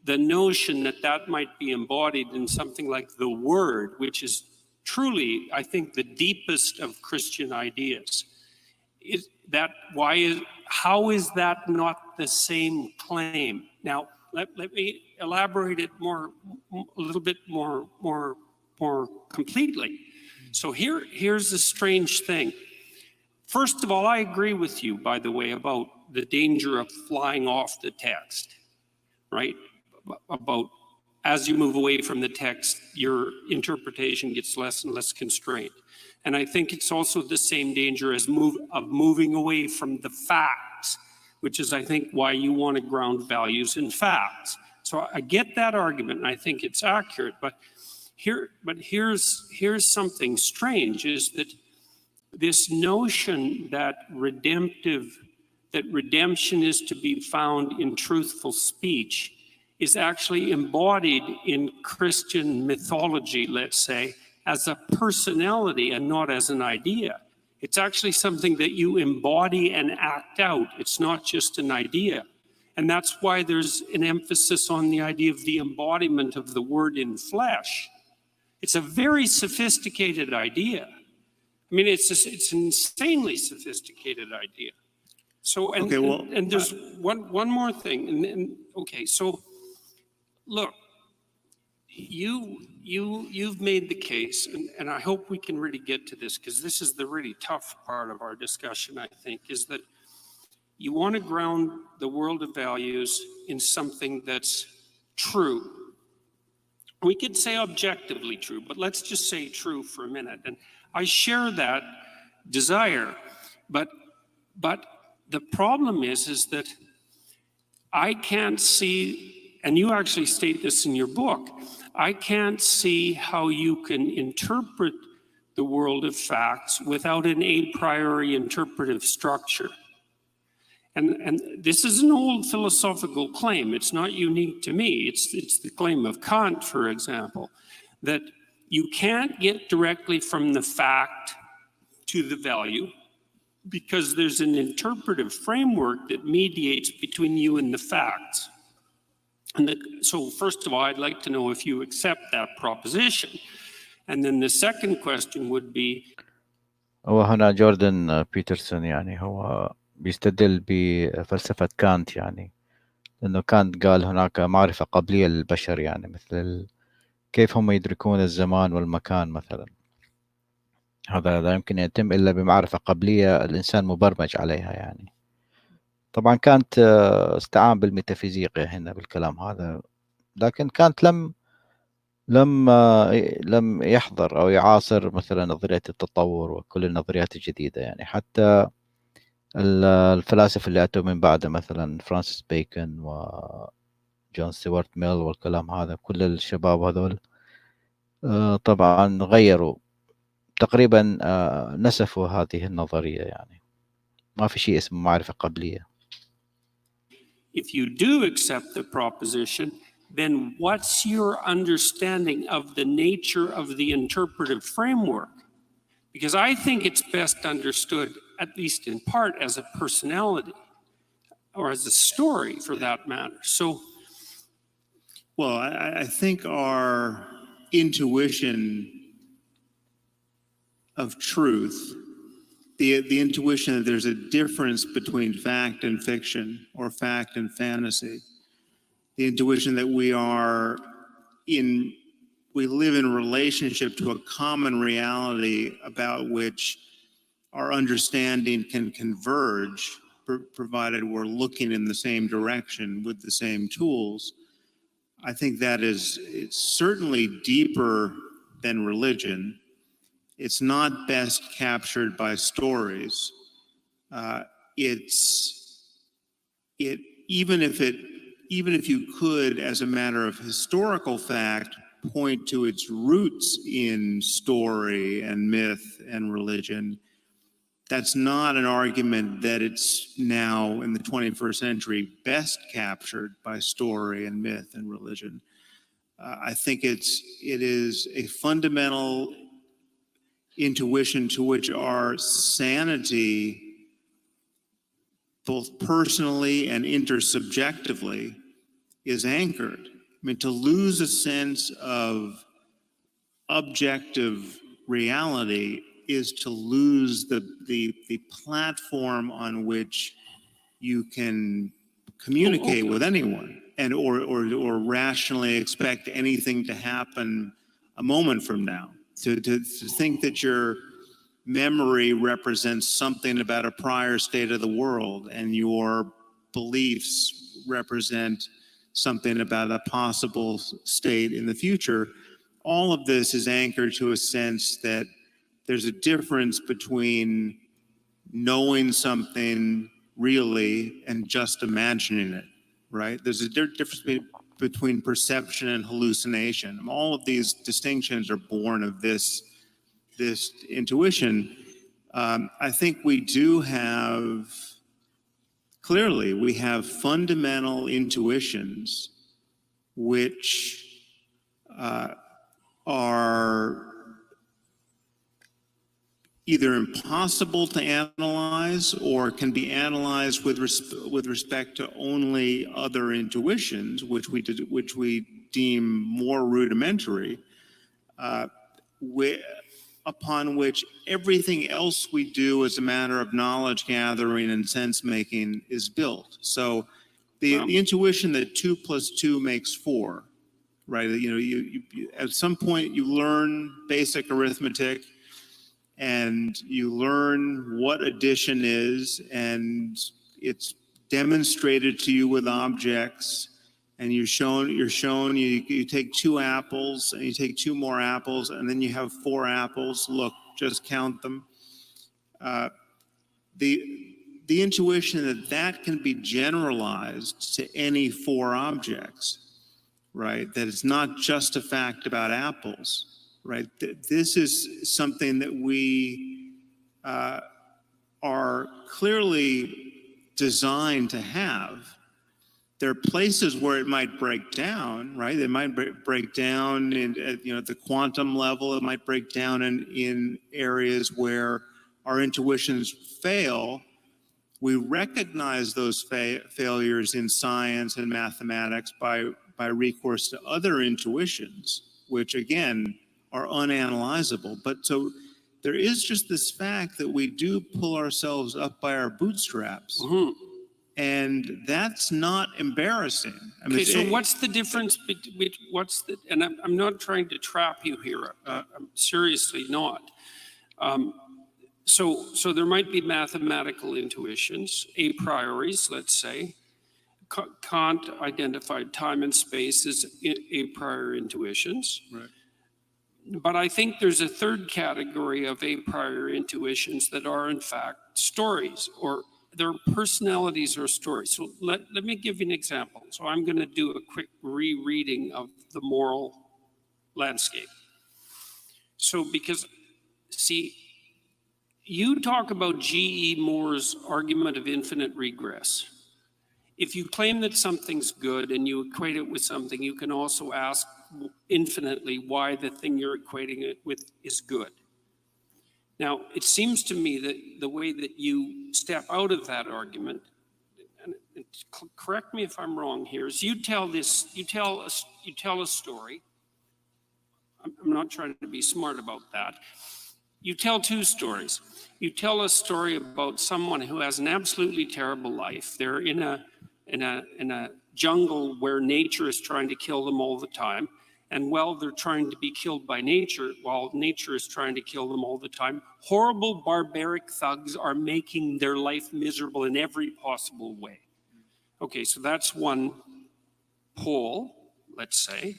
the notion that that might be embodied in something like the Word, which is truly, I think, the deepest of Christian ideas, how is that not the same claim? Now, let me elaborate it a little bit more completely. So here's the strange thing. First of all, I agree with you, by the way, about the danger of flying off the text, right? About as you move away from the text, your interpretation gets less and less constrained. And I think it's also the same danger as moving away from the facts, which is, I think, why you want to ground values in facts. So I get that argument, and I think it's accurate. But here's something strange: is that this notion that redemption is to be found in truthful speech is actually embodied in Christian mythology, let's say, as a personality and not as an idea. It's actually something that you embody and act out. It's not just an idea. And that's why there's an emphasis on the idea of the embodiment of the Word in flesh. It's a very sophisticated idea. I mean, it's an insanely sophisticated idea. So, and there's one more thing. So look, you've made the case, and I hope we can really get to this, because this is the really tough part of our discussion, I think, is that you want to ground the world of values in something that's true. We could say objectively true, but let's just say true for a minute. And I share that desire, but the problem is that I can't see and you actually state this in your book, I can't see how you can interpret the world of facts without an a priori interpretive structure. And this is an old philosophical claim. It's not unique to me. It's the claim of Kant, for example, that you can't get directly from the fact to the value because there's an interpretive framework that mediates between you and the facts. So first of all, I'd like to know if you accept that proposition. And then the second question would be, هو هنا جوردان بيترسون يعني هو بيستدل بفلسفة كانت، يعني لأنه كانت قال هناك معرفة قبلية للبشر، يعني مثل كيف هم يدركون الزمان والمكان مثلا. هذا لا يمكن أن يتم إلا بمعرفة قبلية الإنسان مبرمج عليها. يعني طبعا كانت استعان بالميتافيزيقيا هنا بالكلام هذا، لكن كانت لم يحضر أو يعاصر مثلا نظرية التطور وكل النظريات الجديدة. يعني حتى الفلاسفة اللي أتوا من بعده مثلا فرانسيس بيكون وجون ستيوارت ميل والكلام هذا، كل الشباب هذول طبعا غيروا تقريبا، نسفوا هذه النظرية. يعني ما في شيء اسمه معرفة قبلية. if you do accept the proposition, then what's your understanding of the nature of the interpretive framework? Because I think it's best understood, at least in part, as a personality or as a story for that matter. So, Well, I think our intuition of truth, the intuition that there's a difference between fact and fiction or fact and fantasy, the intuition that we live in relationship to a common reality about which our understanding can converge, provided we're looking in the same direction with the same tools. I think that it's certainly deeper than religion. It's not best captured by stories. Even if you could, as a matter of historical fact, point to its roots in story and myth and religion, that's not an argument that it's now in the 21st century best captured by story and myth and religion. I think it is a fundamental intuition to which our sanity, both personally and intersubjectively, is anchored. I mean, to lose a sense of objective reality is to lose the platform on which you can communicate with anyone and or rationally expect anything to happen a moment from now. To think that your memory represents something about a prior state of the world and your beliefs represent something about a possible state in the future, all of this is anchored to a sense that there's a difference between knowing something really and just imagining it, right? There's a difference between perception and hallucination. All of these distinctions are born of this intuition. I think we have fundamental intuitions which are either impossible to analyze or can be analyzed with respect to only other intuitions, which we deem more rudimentary, upon which everything else we do as a matter of knowledge gathering and sense making is built. So the intuition that 2 + 2 makes 4, right? You at some point you learn basic arithmetic and you learn what addition is, and it's demonstrated to you with objects, and you take 2 apples and you take 2 more apples and then you have 4 apples. Look, just count them. The intuition that can be generalized to any 4 objects right? That it's not just a fact about apples, right? This is something that we are clearly designed to have. There are places where it might break down, right? It might break down at the quantum level. It might break down in areas where our intuitions fail. We recognize those failures in science and mathematics by recourse to other intuitions, which again are unanalyzable. But so there is just this fact that we do pull ourselves up by our bootstraps. Mm-hmm. And that's not embarrassing. I mean, okay, so what's the difference between and I'm not trying to trap you here. I'm seriously not. So there might be mathematical intuitions, a prioris, let's say. Kant identified time and space as a priori intuitions. Right. But I think there's a third category of a priori intuitions that are in fact stories, or their personalities or stories. So let me give you an example. So I'm going to do a quick rereading of the moral landscape. So because, see, you talk about G.E. Moore's argument of infinite regress. If you claim that something's good and you equate it with something, you can also ask infinitely why the thing you're equating it with is good. Now, it seems to me that the way that you step out of that argument, and correct me if I'm wrong here, is you tell a story. I'm not trying to be smart about that. You tell two stories. You tell a story about someone who has an absolutely terrible life. They're in a jungle where nature is trying to kill them all the time. And while they're trying to be killed by nature, while nature is trying to kill them all the time, horrible barbaric thugs are making their life miserable in every possible way. Okay, so that's one pole, let's say.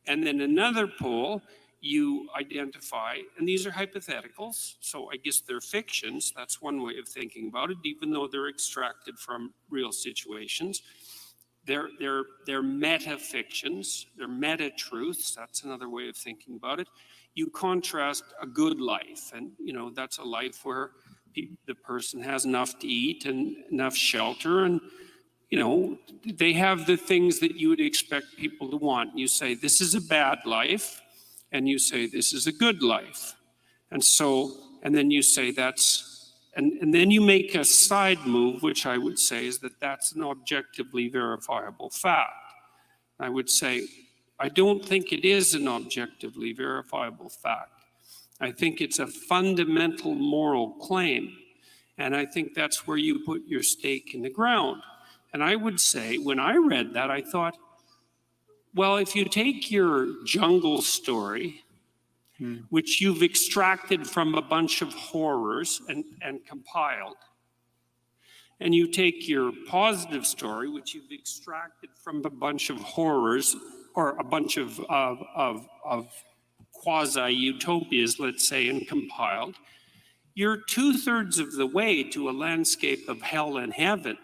And then another pole, you identify, and these are hypotheticals, so I guess they're fictions. That's one way of thinking about it, even though they're extracted from real situations. They're meta-fictions, they're meta-truths. That's another way of thinking about it. You contrast a good life, and that's a life where the person has enough to eat and enough shelter, and they have the things that you would expect people to want. You say, this is a bad life, and you say, this is a good life. And then you say and then you make a side move, which I would say is that's an objectively verifiable fact. I would say, I don't think it is an objectively verifiable fact. I think it's a fundamental moral claim. And I think that's where you put your stake in the ground. And I would say, when I read that, I thought, well, if you take your jungle story, which you've extracted from a bunch of horrors and compiled, and you take your positive story, which you've extracted from a bunch of horrors or a bunch of quasi-utopias, let's say, and compiled, you're 2/3 of the way to a landscape of hell and heaven.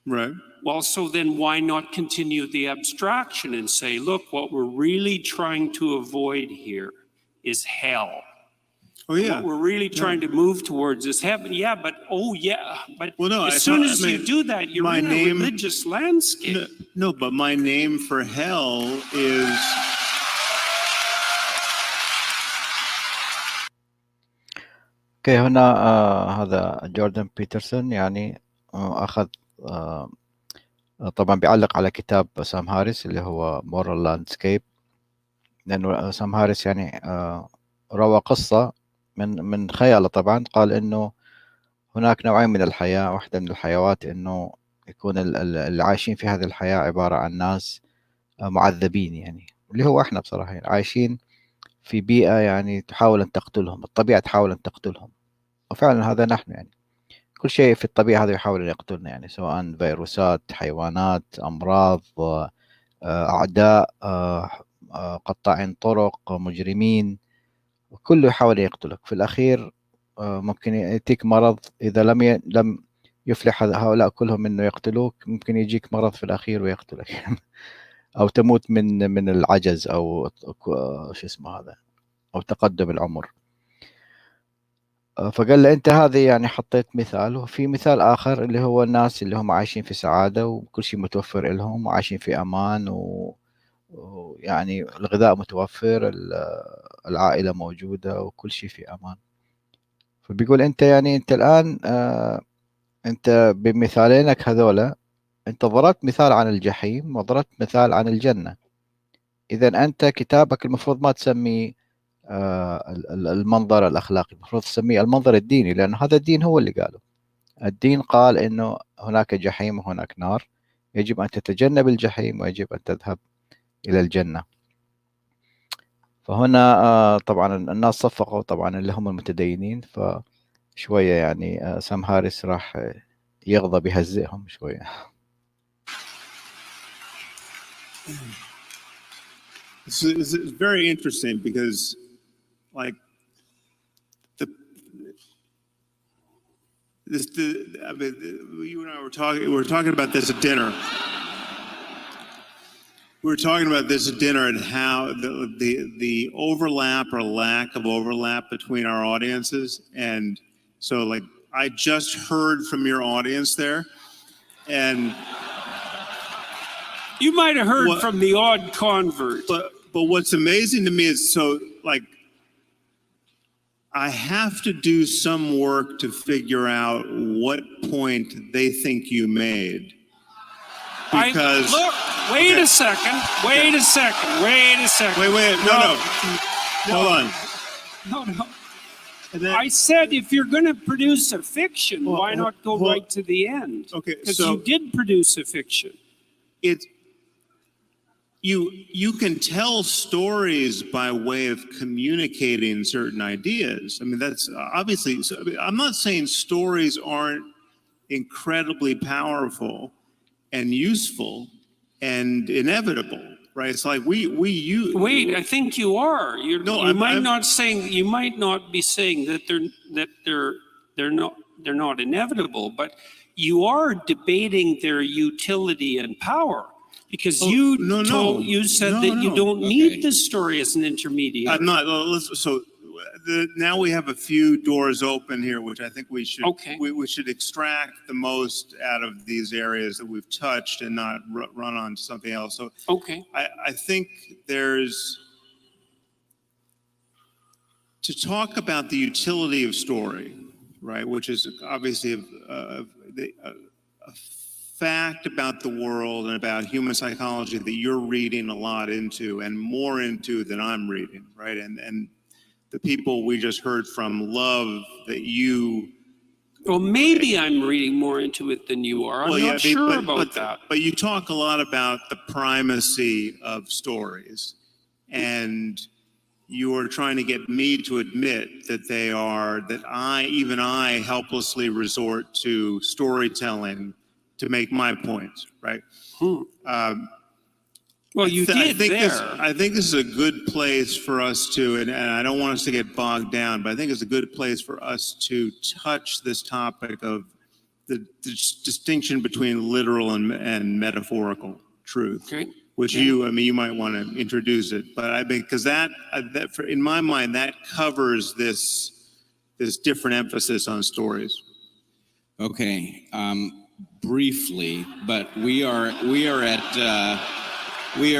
Right. Well, so then why not continue the abstraction and say, look, what we're really trying to avoid here is hell. Oh, yeah. What we're really trying to move towards is heaven. Yeah, but well, as soon as you do that, you're in a religious landscape. No, but my name for hell is... اوكي، هنا هذا جوردان بيترسون يعني اخذ طبعا بيعلق على كتاب سام هاريس اللي هو مورال لاندسكيب، لانه سام هاريس يعني روى قصة من خياله. طبعا قال انه هناك نوعين من الحياة. واحدة من الحيوات انه يكون اللي عايشين في هذه الحياة عبارة عن ناس معذبين، يعني اللي هو احنا بصراحة يعني عايشين في بيئة يعني تحاول ان تقتلهم، الطبيعة تحاول ان تقتلهم، وفعلا هذا نحن يعني كل شيء في الطبيعة هذا يحاول ان يقتلنا، يعني سواء فيروسات، حيوانات، امراض، اعداء، قطاعين طرق، مجرمين، كله يحاول يقتلك. في الاخير ممكن يأتيك مرض اذا لم يفلح هؤلاء كلهم انه يقتلوك، ممكن يجيك مرض في الاخير ويقتلك. أو تموت من العجز أو شو اسمه هذا، أو تقدم العمر. فقال له أنت هذه يعني حطيت مثال، وفي مثال آخر اللي هو الناس اللي هم عايشين في سعادة وكل شيء متوفر لهم وعايشين في أمان ويعني الغذاء متوفر، العائلة موجودة وكل شيء في أمان. فبيقول أنت يعني أنت الآن أنت بمثالينك هذولا أنت ضربت مثال عن الجحيم وضربت مثال عن الجنة. إذا أنت كتابك المفروض ما تسميه المنظر الأخلاقي، المفروض تسميه المنظر الديني، لأن هذا الدين هو اللي قاله. الدين قال إنه هناك جحيم وهناك نار، يجب أن تتجنب الجحيم ويجب أن تذهب إلى الجنة. فهنا طبعا الناس صفقوا طبعا اللي هم المتدينين، فشوية يعني سام هاريس راح يغضب يهزئهم شوية. It's very interesting because, like, I mean, you and I were talking about this at dinner. We were talking about this at dinner and how the overlap or lack of overlap between our audiences. And so, like, I just heard from your audience there, and You might have heard from the odd convert. but what's amazing to me is, so, like, I have to do some work to figure out what point they think you made. Because look, wait a second. Wait a second. Wait. No. Hold on. No. I said if you're going to produce a fiction, why not go right to the end? Okay, because so you did produce a fiction. It's you can tell stories by way of communicating certain ideas. I mean, that's obviously. I'm not saying stories aren't incredibly powerful and useful and inevitable, right? It's like we use. Wait, I think you are. You might not be saying that they're not inevitable, but you are debating their utility and power. Because you said that you don't need the story as an intermediate. I'm not. So now we have a few doors open here, which I think we should extract the most out of these areas that we've touched and not run on to something else. So I think there's to talk about the utility of story, right? Which is obviously a fact about the world and about human psychology that you're reading a lot into and more into than I'm reading, right? And the people we just heard from love that you. Well, maybe I'm reading more into it than you are. I'm not sure about that. But you talk a lot about the primacy of stories, and you are trying to get me to admit that even I helplessly resort to storytelling to make my point, right? Well, you did I think this is a good place for us to, and I don't want us to get bogged down, but I think it's a good place for us to touch this topic of the distinction between literal and metaphorical truth. Okay. Which you might want to introduce it, but I think because that in my mind that covers this different emphasis on stories. Okay. Briefly, but we are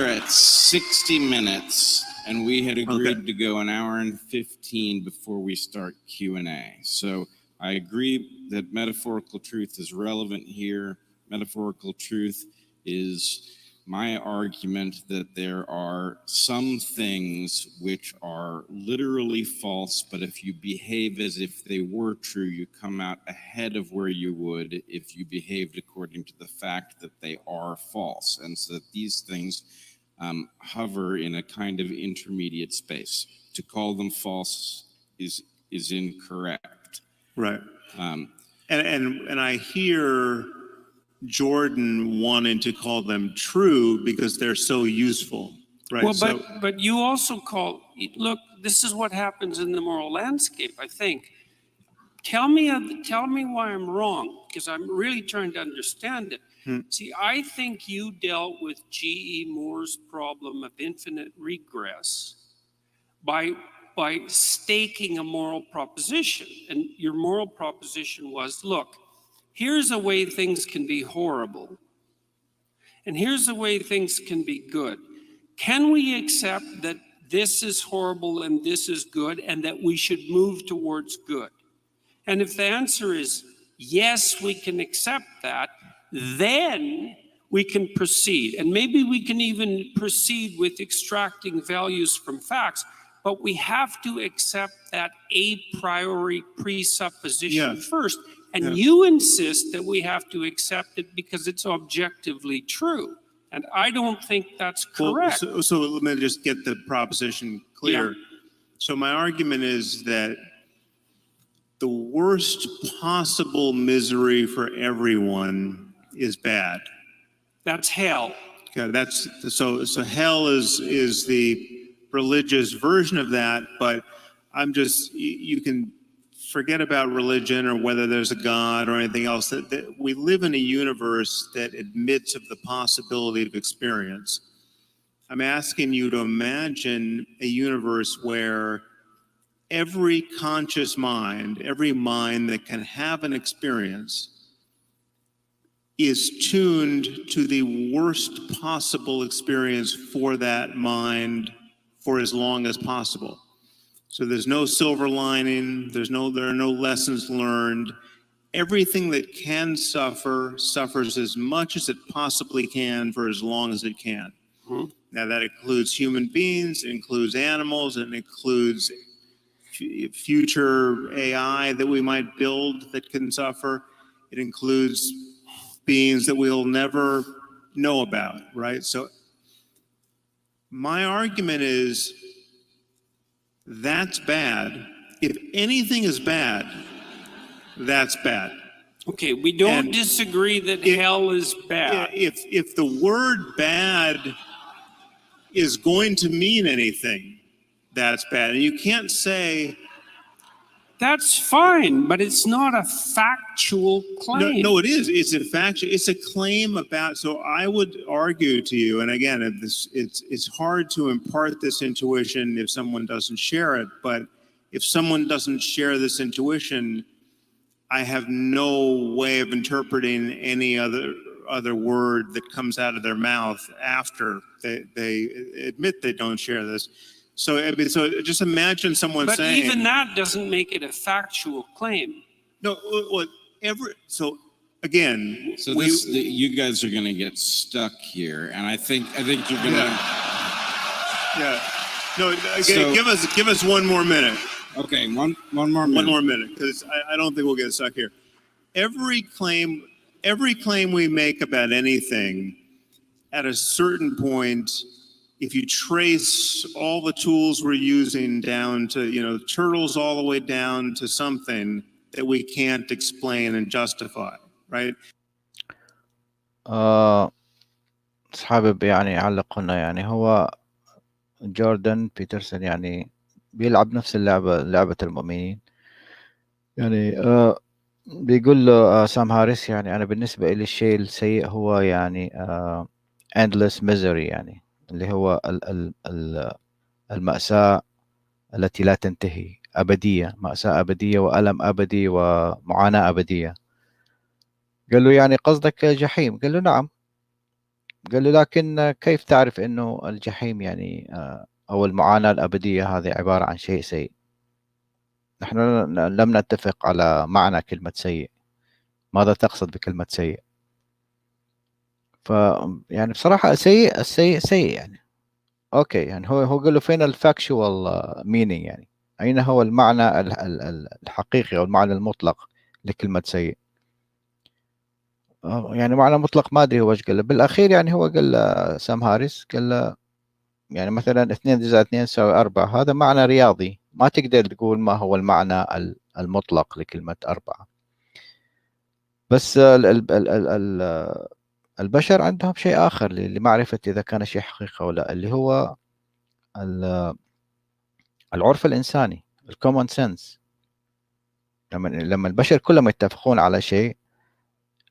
at 60 minutes, and we had agreed to go an hour and 15 before we start Q&A. So I agree that metaphorical truth is relevant here. Metaphorical truth is my argument that there are some things which are literally false, but if you behave as if they were true, you come out ahead of where you would if you behaved according to the fact that they are false. And so that these things hover in a kind of intermediate space. To call them false is incorrect. Right. And I hear Jordan wanting to call them true because they're so useful, right? Well, but you also look, this is what happens in the moral landscape, I think. Tell me why I'm wrong, because I'm really trying to understand it. See, I think you dealt with G.E. Moore's problem of infinite regress by staking a moral proposition. And your moral proposition was, look, here's a way things can be horrible, and here's a way things can be good. Can we accept that this is horrible and this is good, and that we should move towards good? And if the answer is yes, we can accept that, then we can proceed. And maybe we can even proceed with extracting values from facts, but we have to accept that a priori presupposition first. And you insist that we have to accept it because it's objectively true. And I don't think that's correct. Well, so let me just get the proposition clear. So my argument is that the worst possible misery for everyone is bad. That's hell. Okay, so hell is the religious version of that, but I'm just, you can forget about religion or whether there's a God or anything else. That we live in a universe that admits of the possibility of experience. I'm asking you to imagine a universe where every conscious mind, every mind that can have an experience, is tuned to the worst possible experience for that mind for as long as possible. So there's no silver lining, there are no lessons learned. Everything that can suffer suffers as much as it possibly can for as long as it can. Now that includes human beings, it includes animals, and it includes future AI that we might build that can suffer. It includes beings that we'll never know about, right? So my argument is that's bad. If anything is bad, that's bad. Okay, we don't disagree that hell is bad. If the word bad is going to mean anything, that's bad. And you can't say... That's fine, but it's not a factual claim. No, it is. It's a claim about... So I would argue to you, and again, it's hard to impart this intuition if someone doesn't share it, but if someone doesn't share this intuition, I have no way of interpreting any other word that comes out of their mouth after they admit they don't share this. So just imagine someone saying... But even that doesn't make it a factual claim. No, so again... So you guys are going to get stuck here, and I think you're going to... No, give us one more minute. Okay, one more minute. One more minute, because I don't think we'll get stuck here. Every claim we make about anything, at a certain point... If you trace all the tools we're using down to, turtles all the way down to something that we can't explain and justify, right? حابب يعني أعلق هنا، يعني هو جوردان بيترسون يعني بيلعب نفس لعبة المؤمنين. يعني بيقول له سام هاريس، يعني أنا بالنسبة لي الشيء السيء هو يعني endless misery، يعني اللي هو المأساة التي لا تنتهي، أبدية، مأساة أبدية وألم أبدي ومعاناة أبدية. قال له يعني قصدك جحيم؟ قال له نعم. قال له لكن كيف تعرف أنه الجحيم يعني أو المعاناة الأبدية هذه عبارة عن شيء سيء؟ نحن لم نتفق على معنى كلمة سيء. ماذا تقصد بكلمة سيء؟ يعني بصراحة السيء يعني اوكي، يعني هو قال له فين الفاكشوال مينينج، يعني اين هو المعنى الحقيقي او المعنى المطلق لكلمة سيء؟ يعني معنى مطلق ما ادري هو ايش قال له بالاخير. يعني هو قال له سام هاريس، قال له يعني مثلا 2+2=4، هذا معنى رياضي، ما تقدر تقول ما هو المعنى المطلق لكلمة 4. بس البشر عندهم شيء آخر لمعرفة إذا كان شيء حقيقة ولا لا، اللي هو العرف الإنساني، الكومون سنس. لما البشر كلهم يتفقون على شيء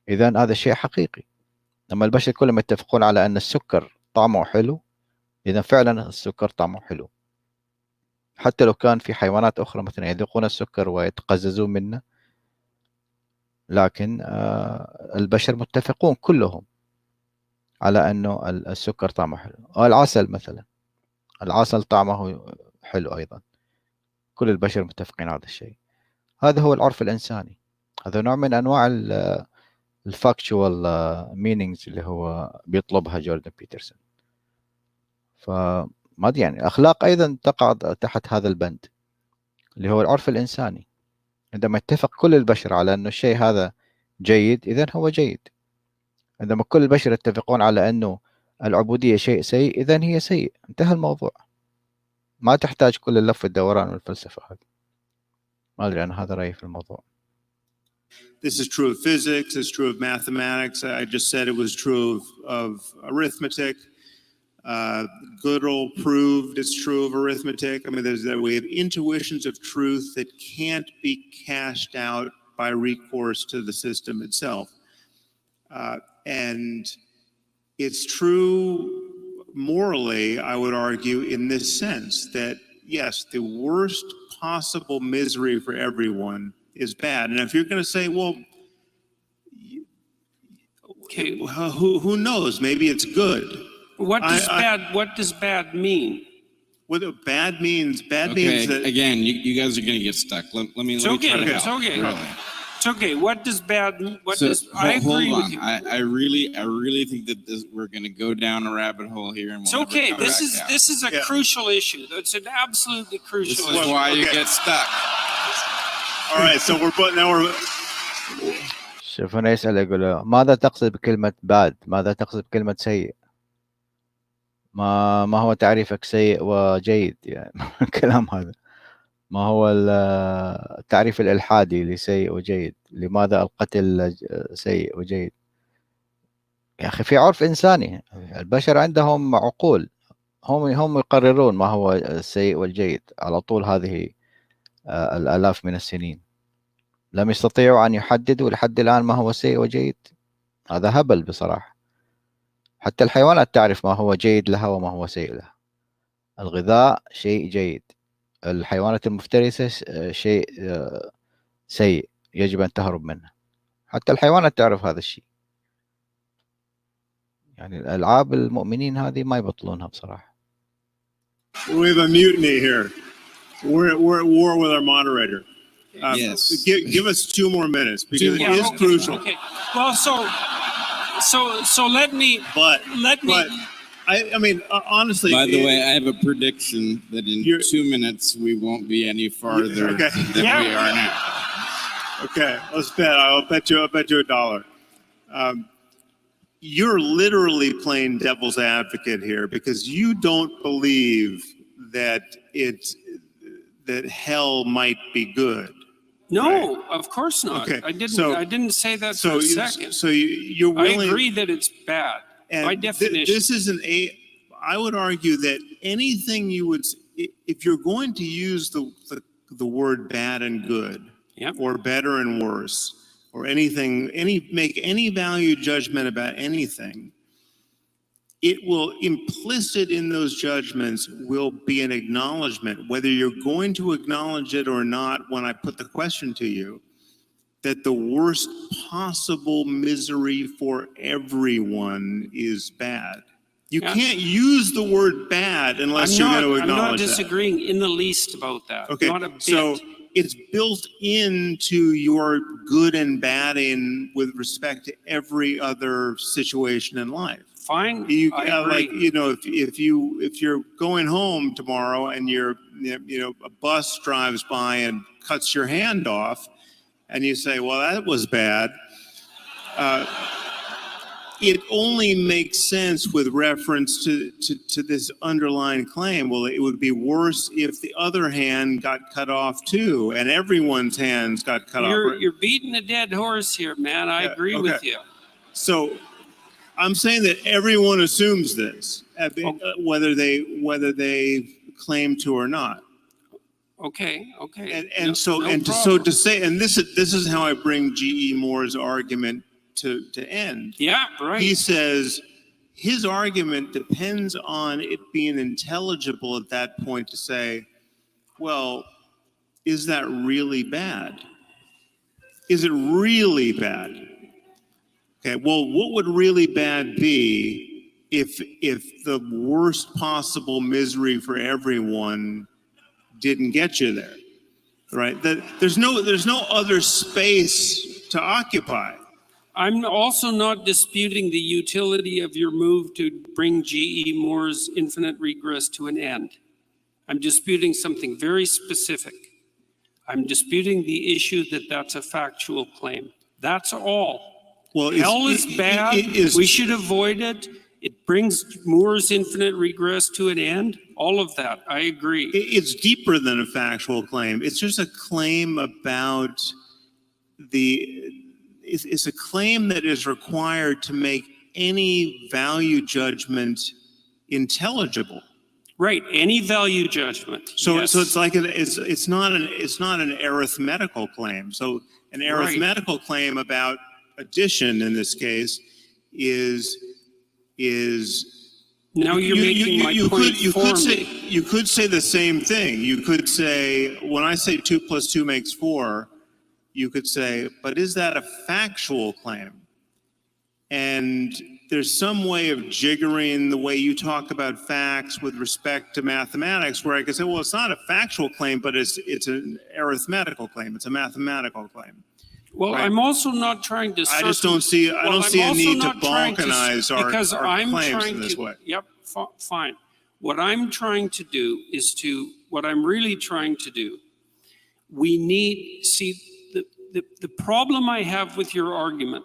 إذن هذا الشيء حقيقي. لما البشر كلهم يتفقون على أن السكر طعمه حلو إذن فعلا السكر طعمه حلو، حتى لو كان في حيوانات أخرى مثلا يذوقون السكر ويتقززون منه، لكن البشر متفقون كلهم على أنه السكر طعمه حلو. العسل مثلا، العسل طعمه حلو أيضا، كل البشر متفقين على هذا الشيء. هذا هو العرف الإنساني، هذا نوع من أنواع الفاكتشوال مينينجز اللي هو بيطلبها جوردان بيترسون. فما أدري يعني الأخلاق أيضا تقع تحت هذا البند اللي هو العرف الإنساني. عندما يتفق كل البشر على أنه الشيء هذا جيد إذن هو جيد. عندما كل البشر يتفقون على أنه العبودية شيء سيء إذن هي سيء، انتهى الموضوع. ما تحتاج كل اللف والدوران والفلسفة هذه. ما أدري، أنا هذا رأيي في الموضوع. This is true of physics, it's true of mathematics. I just said it was true of arithmetic. Gödel proved it's true of arithmetic. I mean, we have intuitions of truth that can't be cashed out by recourse to the system itself. And it's true morally, I would argue, in this sense that, yes, the worst possible misery for everyone is bad. And if you're going to say, well, Okay. who knows? Maybe it's good. What does bad mean? What bad means that... Again, you guys are going to get stuck. Let me try to help. It's okay. Really. It's okay. What does bad? I hold agree on. with you. I really think that we're going to go down a rabbit hole here, and It's okay. This is a crucial issue. It's an absolutely crucial This is issue. why you get stuck. All right, so we're شوف أنا يسأل يقول ماذا تقصد بكلمة bad؟ ماذا تقصد بكلمة سيء؟ ما هو تعريفك سيء وجيد؟ يعني الكلام هذا ما هو التعريف الإلحادي لسيء وجيد؟ لماذا القتل سيء وجيد؟ يا أخي في عرف إنساني، البشر عندهم عقول، هم يقررون ما هو السيء والجيد على طول هذه الآلاف من السنين. لم يستطيعوا أن يحددوا لحد الآن ما هو سيء وجيد. هذا هبل بصراحة. حتى الحيوانات تعرف ما هو جيد لها وما هو سيء لها. الغذاء شيء جيد، الحيوانات المفترسة شيء سيء يجب أن تهرب منه. حتى الحيوانات تعرف هذا الشيء. يعني الألعاب المؤمنين هذه ما يبطلونها بصراحة. We have a mutiny here. We're at war with our moderator. Yes. Give us 2 more minutes because it is crucial. Okay. Well, so let me. But I mean, honestly. By the way, I have a prediction that in 2 minutes we won't be any farther than we are now. Okay, let's bet. I'll bet you $1. You're literally playing devil's advocate here because you don't believe that hell might be good. No, right? of course not. Okay. I didn't say that for a second. So you're willing. I agree that it's bad. By definition. This isn't I would argue that anything you would, if you're going to use the word bad and good, or better and worse, or anything, make any value judgment about anything, it will implicit in those judgments will be an acknowledgement, whether you're going to acknowledge it or not when I put the question to you, that the worst possible misery for everyone is bad. You can't use the word bad unless you're going to acknowledge that. I'm not disagreeing in the least about that. Okay, not a bit. So it's built into your good and bad with respect to every other situation in life. Fine. I agree. Like, you know, if you're going home tomorrow and a bus drives by and cuts your hand off, and you say, "Well, that was bad." It only makes sense with reference to this underlying claim. Well, it would be worse if the other hand got cut off too, and everyone's hands got cut off. You're beating a dead horse here, man. I agree with you. So I'm saying that everyone assumes this, whether they claim to or not. Okay. And so to say, and this is how I bring G.E. Moore's argument to end. Yeah, right. He says his argument depends on it being intelligible at that point to say, well, is that really bad? Is it really bad? Okay, well, what would really bad be if the worst possible misery for everyone didn't get you there, right? There's no other space to occupy. I'm also not disputing the utility of your move to bring G.E. Moore's infinite regress to an end. I'm disputing something very specific. I'm disputing the issue that that's a factual claim. That's all. Well, hell is bad. We should avoid it. It brings Moore's infinite regress to an end. All of that, I agree. It's deeper than a factual claim. It's just a claim about it's a claim that is required to make any value judgment intelligible. Right, any value judgment. So yes. so it's like it's not an arithmetical claim. So an arithmetical claim about addition in this case is now you're making my point for me. You could say the same thing. You could say, when I say 2 + 2 makes 4, you could say, but is that a factual claim? And there's some way of jiggering the way you talk about facts with respect to mathematics, where I could say, well, it's not a factual claim, but it's an arithmetical claim. It's a mathematical claim. Well, right. I'm also not trying to. I just don't see. I don't see a need to balkanize our claims in this way. Yep, fine. What I'm trying to do is what I'm really trying to do. We need the problem I have with your argument,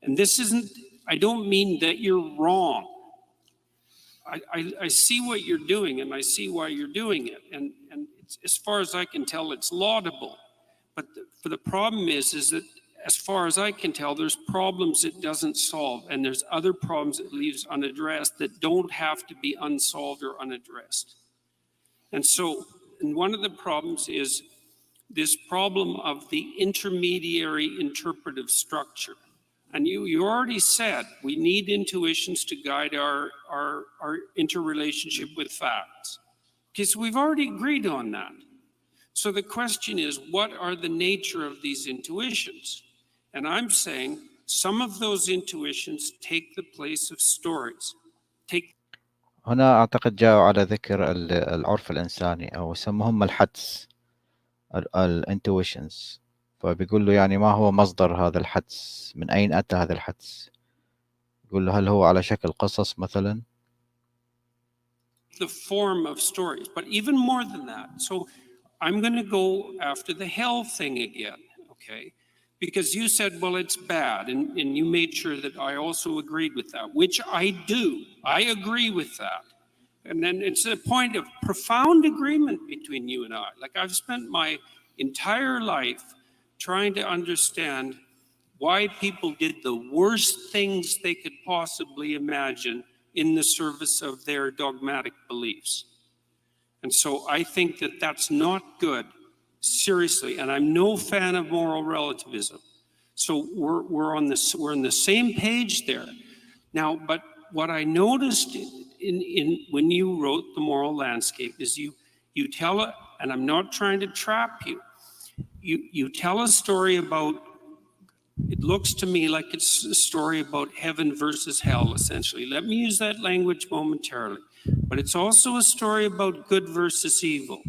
and this isn't. I don't mean that you're wrong. I see what you're doing, and I see why you're doing it, and it's, as far as I can tell, it's laudable. But the problem is that as far as I can tell, there's problems it doesn't solve, and there's other problems it leaves unaddressed that don't have to be unsolved or unaddressed. And one of the problems is this problem of the intermediary interpretive structure. And you already said we need intuitions to guide our interrelationship with facts. Okay, so we've already agreed on that. So the question is, what are the nature of these intuitions? And I'm saying some of those intuitions take the place of stories. هنا أعتقد جاءوا على ذكر العرف الإنساني أو يسموهم الحدس الانتويشنز. فبيقول له يعني ما هو مصدر هذا الحدس؟ من أين أتى هذا الحدس؟ يقول له هل هو على شكل قصص مثلا؟ The form of stories, but even more than that. So I'm going to go after the hell thing again, okay? Because you said, well, it's bad, and you made sure that I also agreed with that, which I do. I agree with that. And then it's a point of profound agreement between you and I. Like, I've spent my entire life trying to understand why people did the worst things they could possibly imagine in the service of their dogmatic beliefs. And so I think that that's not good, seriously. And I'm no fan of moral relativism. So we're on the same page there. Now, but what I noticed in when you wrote The Moral Landscape is you tell it, and I'm not trying to trap you. You tell a story about, it looks to me like it's a story about heaven versus hell, essentially. Let me use that language momentarily. But it's also a story about good versus evil.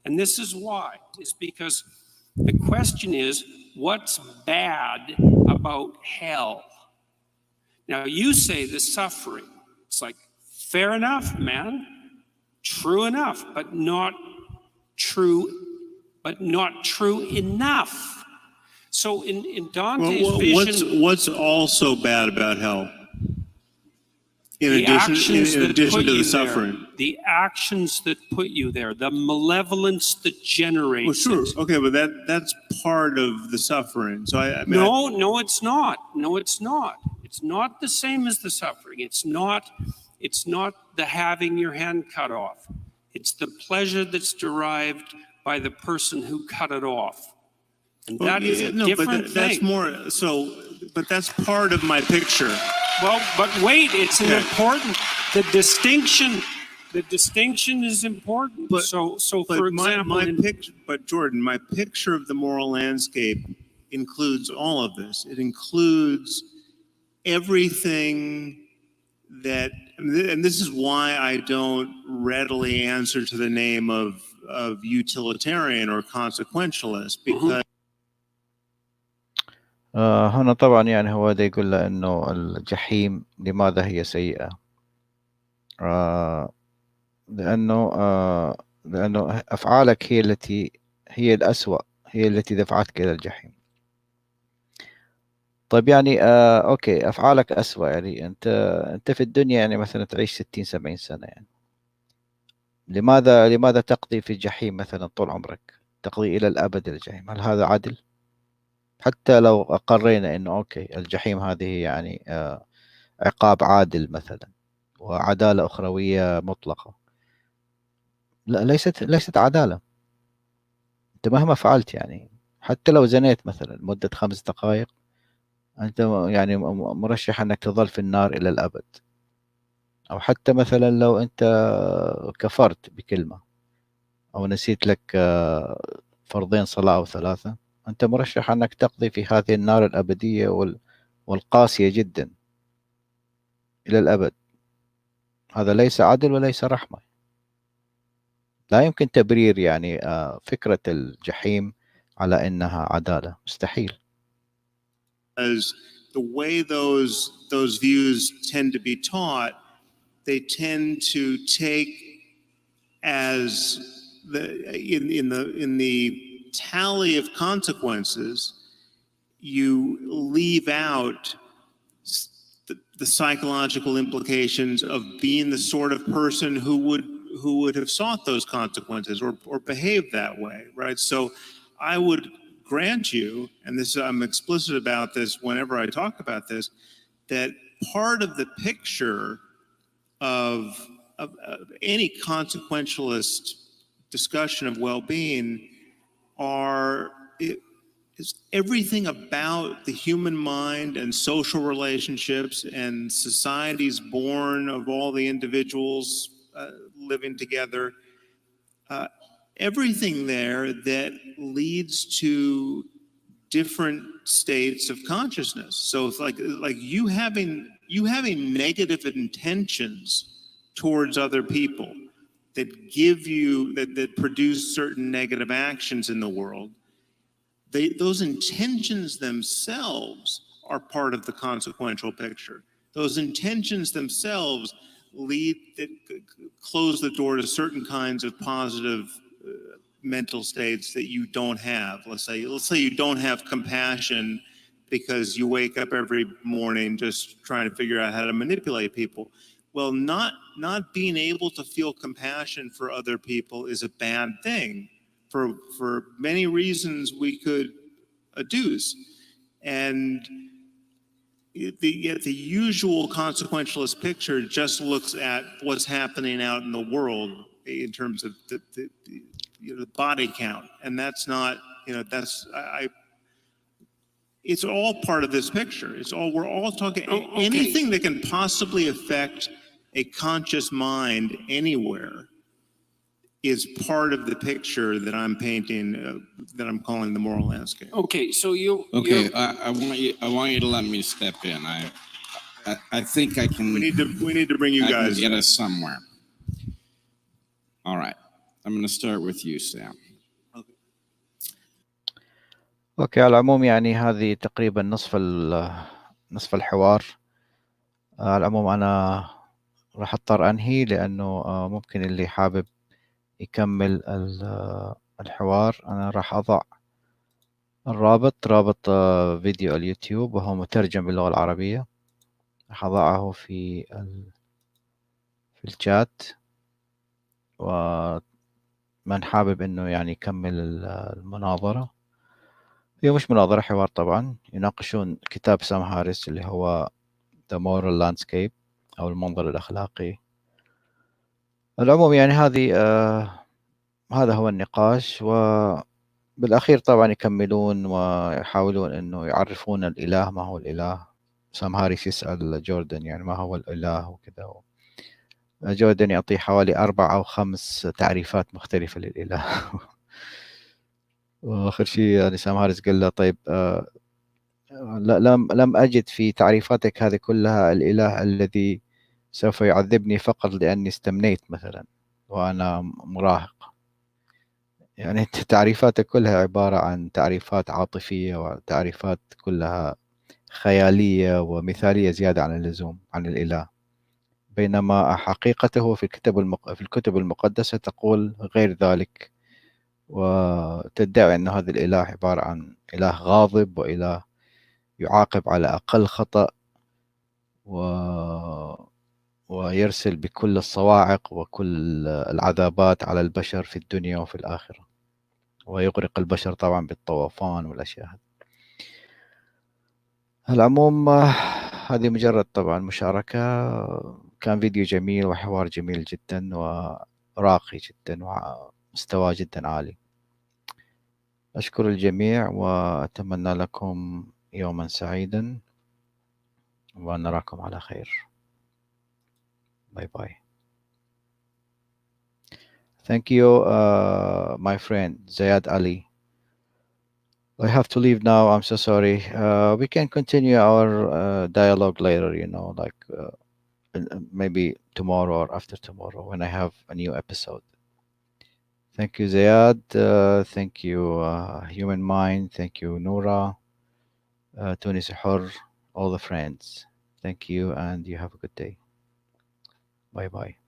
And this is why. It's because the question is, what's bad about hell? Now, you say the suffering. It's like, fair enough, man. True enough, but not true enough. So in Dante's vision, what's also bad about hell? In addition to the suffering, the actions that put you there, the malevolence that generates. Well, sure, okay, but that's part of the suffering. So I mean, no, it's not. No, it's not. It's not the same as the suffering. It's not the having your hand cut off. It's the pleasure that's derived by the person who cut it off. And that is a different thing. That's more, but that's part of my picture. Well, but wait, it's an important, the distinction is important. So for example, but Jordan, my picture of the moral landscape includes all of this. It includes everything that, and this is why I don't readily answer to the name of utilitarian or consequentialist, because هنا طبعا يعني هو دا يقول له انه الجحيم لماذا هي سيئة؟ لانه افعالك هي الأسوأ، هي التي دفعتك الى الجحيم. طيب يعني اوكي، افعالك أسوأ، يعني انت في الدنيا يعني مثلا تعيش 60-70 سنة، يعني لماذا تقضي في الجحيم مثلا طول عمرك، تقضي الى الابد الجحيم؟ هل هذا عدل؟ حتى لو أقرينا إنه أوكي الجحيم هذه يعني عقاب عادل مثلا وعدالة أخروية مطلقة، لا، ليست عدالة. أنت مهما فعلت، يعني حتى لو زنيت مثلا مدة 5 دقائق، أنت يعني مرشح أنك تظل في النار إلى الأبد. أو حتى مثلا لو أنت كفرت بكلمة أو نسيت لك فرضين صلاة أو 3، أنت مرشح أنك تقضي في هذه النار الأبدية والقاسية جدا إلى الأبد. هذا ليس عدل وليس رحمة. لا يمكن تبرير يعني فكرة الجحيم على أنها عدالة، مستحيل. As the way those views tend to be taught, they tend to take as in the tally of consequences, you leave out the psychological implications of being the sort of person who would have sought those consequences or behaved that way, right? So I would grant you, and this I'm explicit about this whenever I talk about this, that part of the picture of any consequentialist discussion of well-being is everything about the human mind and social relationships and societies born of all the individuals living together. Everything there that leads to different states of consciousness. So it's like you having negative intentions towards other people that give you that produce certain negative actions in the world. Those intentions themselves are part of the consequential picture. Those intentions themselves close the door to certain kinds of positive mental states that you don't have. Let's say you don't have compassion because you wake up every morning just trying to figure out how to manipulate people. Well, not being able to feel compassion for other people is a bad thing for many reasons we could adduce. And yet the usual consequentialist picture just looks at what's happening out in the world in terms of the body count, and that's not, it's all part of this picture. We're all talking, anything that can possibly affect a conscious mind anywhere is part of the picture that I'm painting, that I'm calling the moral landscape. Okay, so you. Okay, I want you to let me step in. I think I can. We need to bring you guys. Get us somewhere. All right, I'm going to start with you, Sam. اوكي، على العموم يعني هذه تقريبا نصف الحوار. على العموم انا راح اضطر انهي، لانه ممكن اللي حابب يكمل الحوار انا راح اضع رابط فيديو اليوتيوب وهو مترجم باللغة العربية، راح اضعه في الشات، ومن حابب انه يعني يكمل المناظرة. هي مش مناظرة، حوار طبعا، يناقشون كتاب سام هاريس اللي هو The Moral Landscape أو المنظر الأخلاقي. العموم يعني هذا هو النقاش، وبالأخير طبعا يكملون ويحاولون أنه يعرفون الإله، ما هو الإله. سام هاريس يسأل جوردان يعني ما هو الإله وكذا، جوردان يعطيه حوالي 4 أو 5 تعريفات مختلفة للإله. وآخر شيء يعني سام هاريس قال له طيب لم أجد في تعريفاتك هذه كلها الإله الذي سوف يعذبني فقط لأني استمنيت مثلا وأنا مراهق. يعني أنت تعريفاتك كلها عبارة عن تعريفات عاطفية وتعريفات كلها خيالية ومثالية زيادة عن اللزوم عن الإله، بينما حقيقته في الكتب المقدسة تقول غير ذلك، وتدعي أن هذا الإله عبارة عن إله غاضب وإله يعاقب على أقل خطأ ويرسل بكل الصواعق وكل العذابات على البشر في الدنيا وفي الآخرة، ويغرق البشر طبعا بالطوفان والأشياء هذه. العموم هذه مجرد طبعا مشاركة، كان فيديو جميل وحوار جميل جدا وراقي جدا ومستوى جدا عالي. أشكر الجميع وأتمنى لكم يوما سعيدا ونراكم على خير. باي باي. Thank you, my friend Zayad Ali. I have to leave now. I'm so sorry. We can continue our dialogue later, like maybe tomorrow or after tomorrow when I have a new episode. Thank you, Zayad. Thank you, Human Mind. Thank you, Noura, Tunis Hur, all the friends. Thank you, and you have a good day. Bye bye.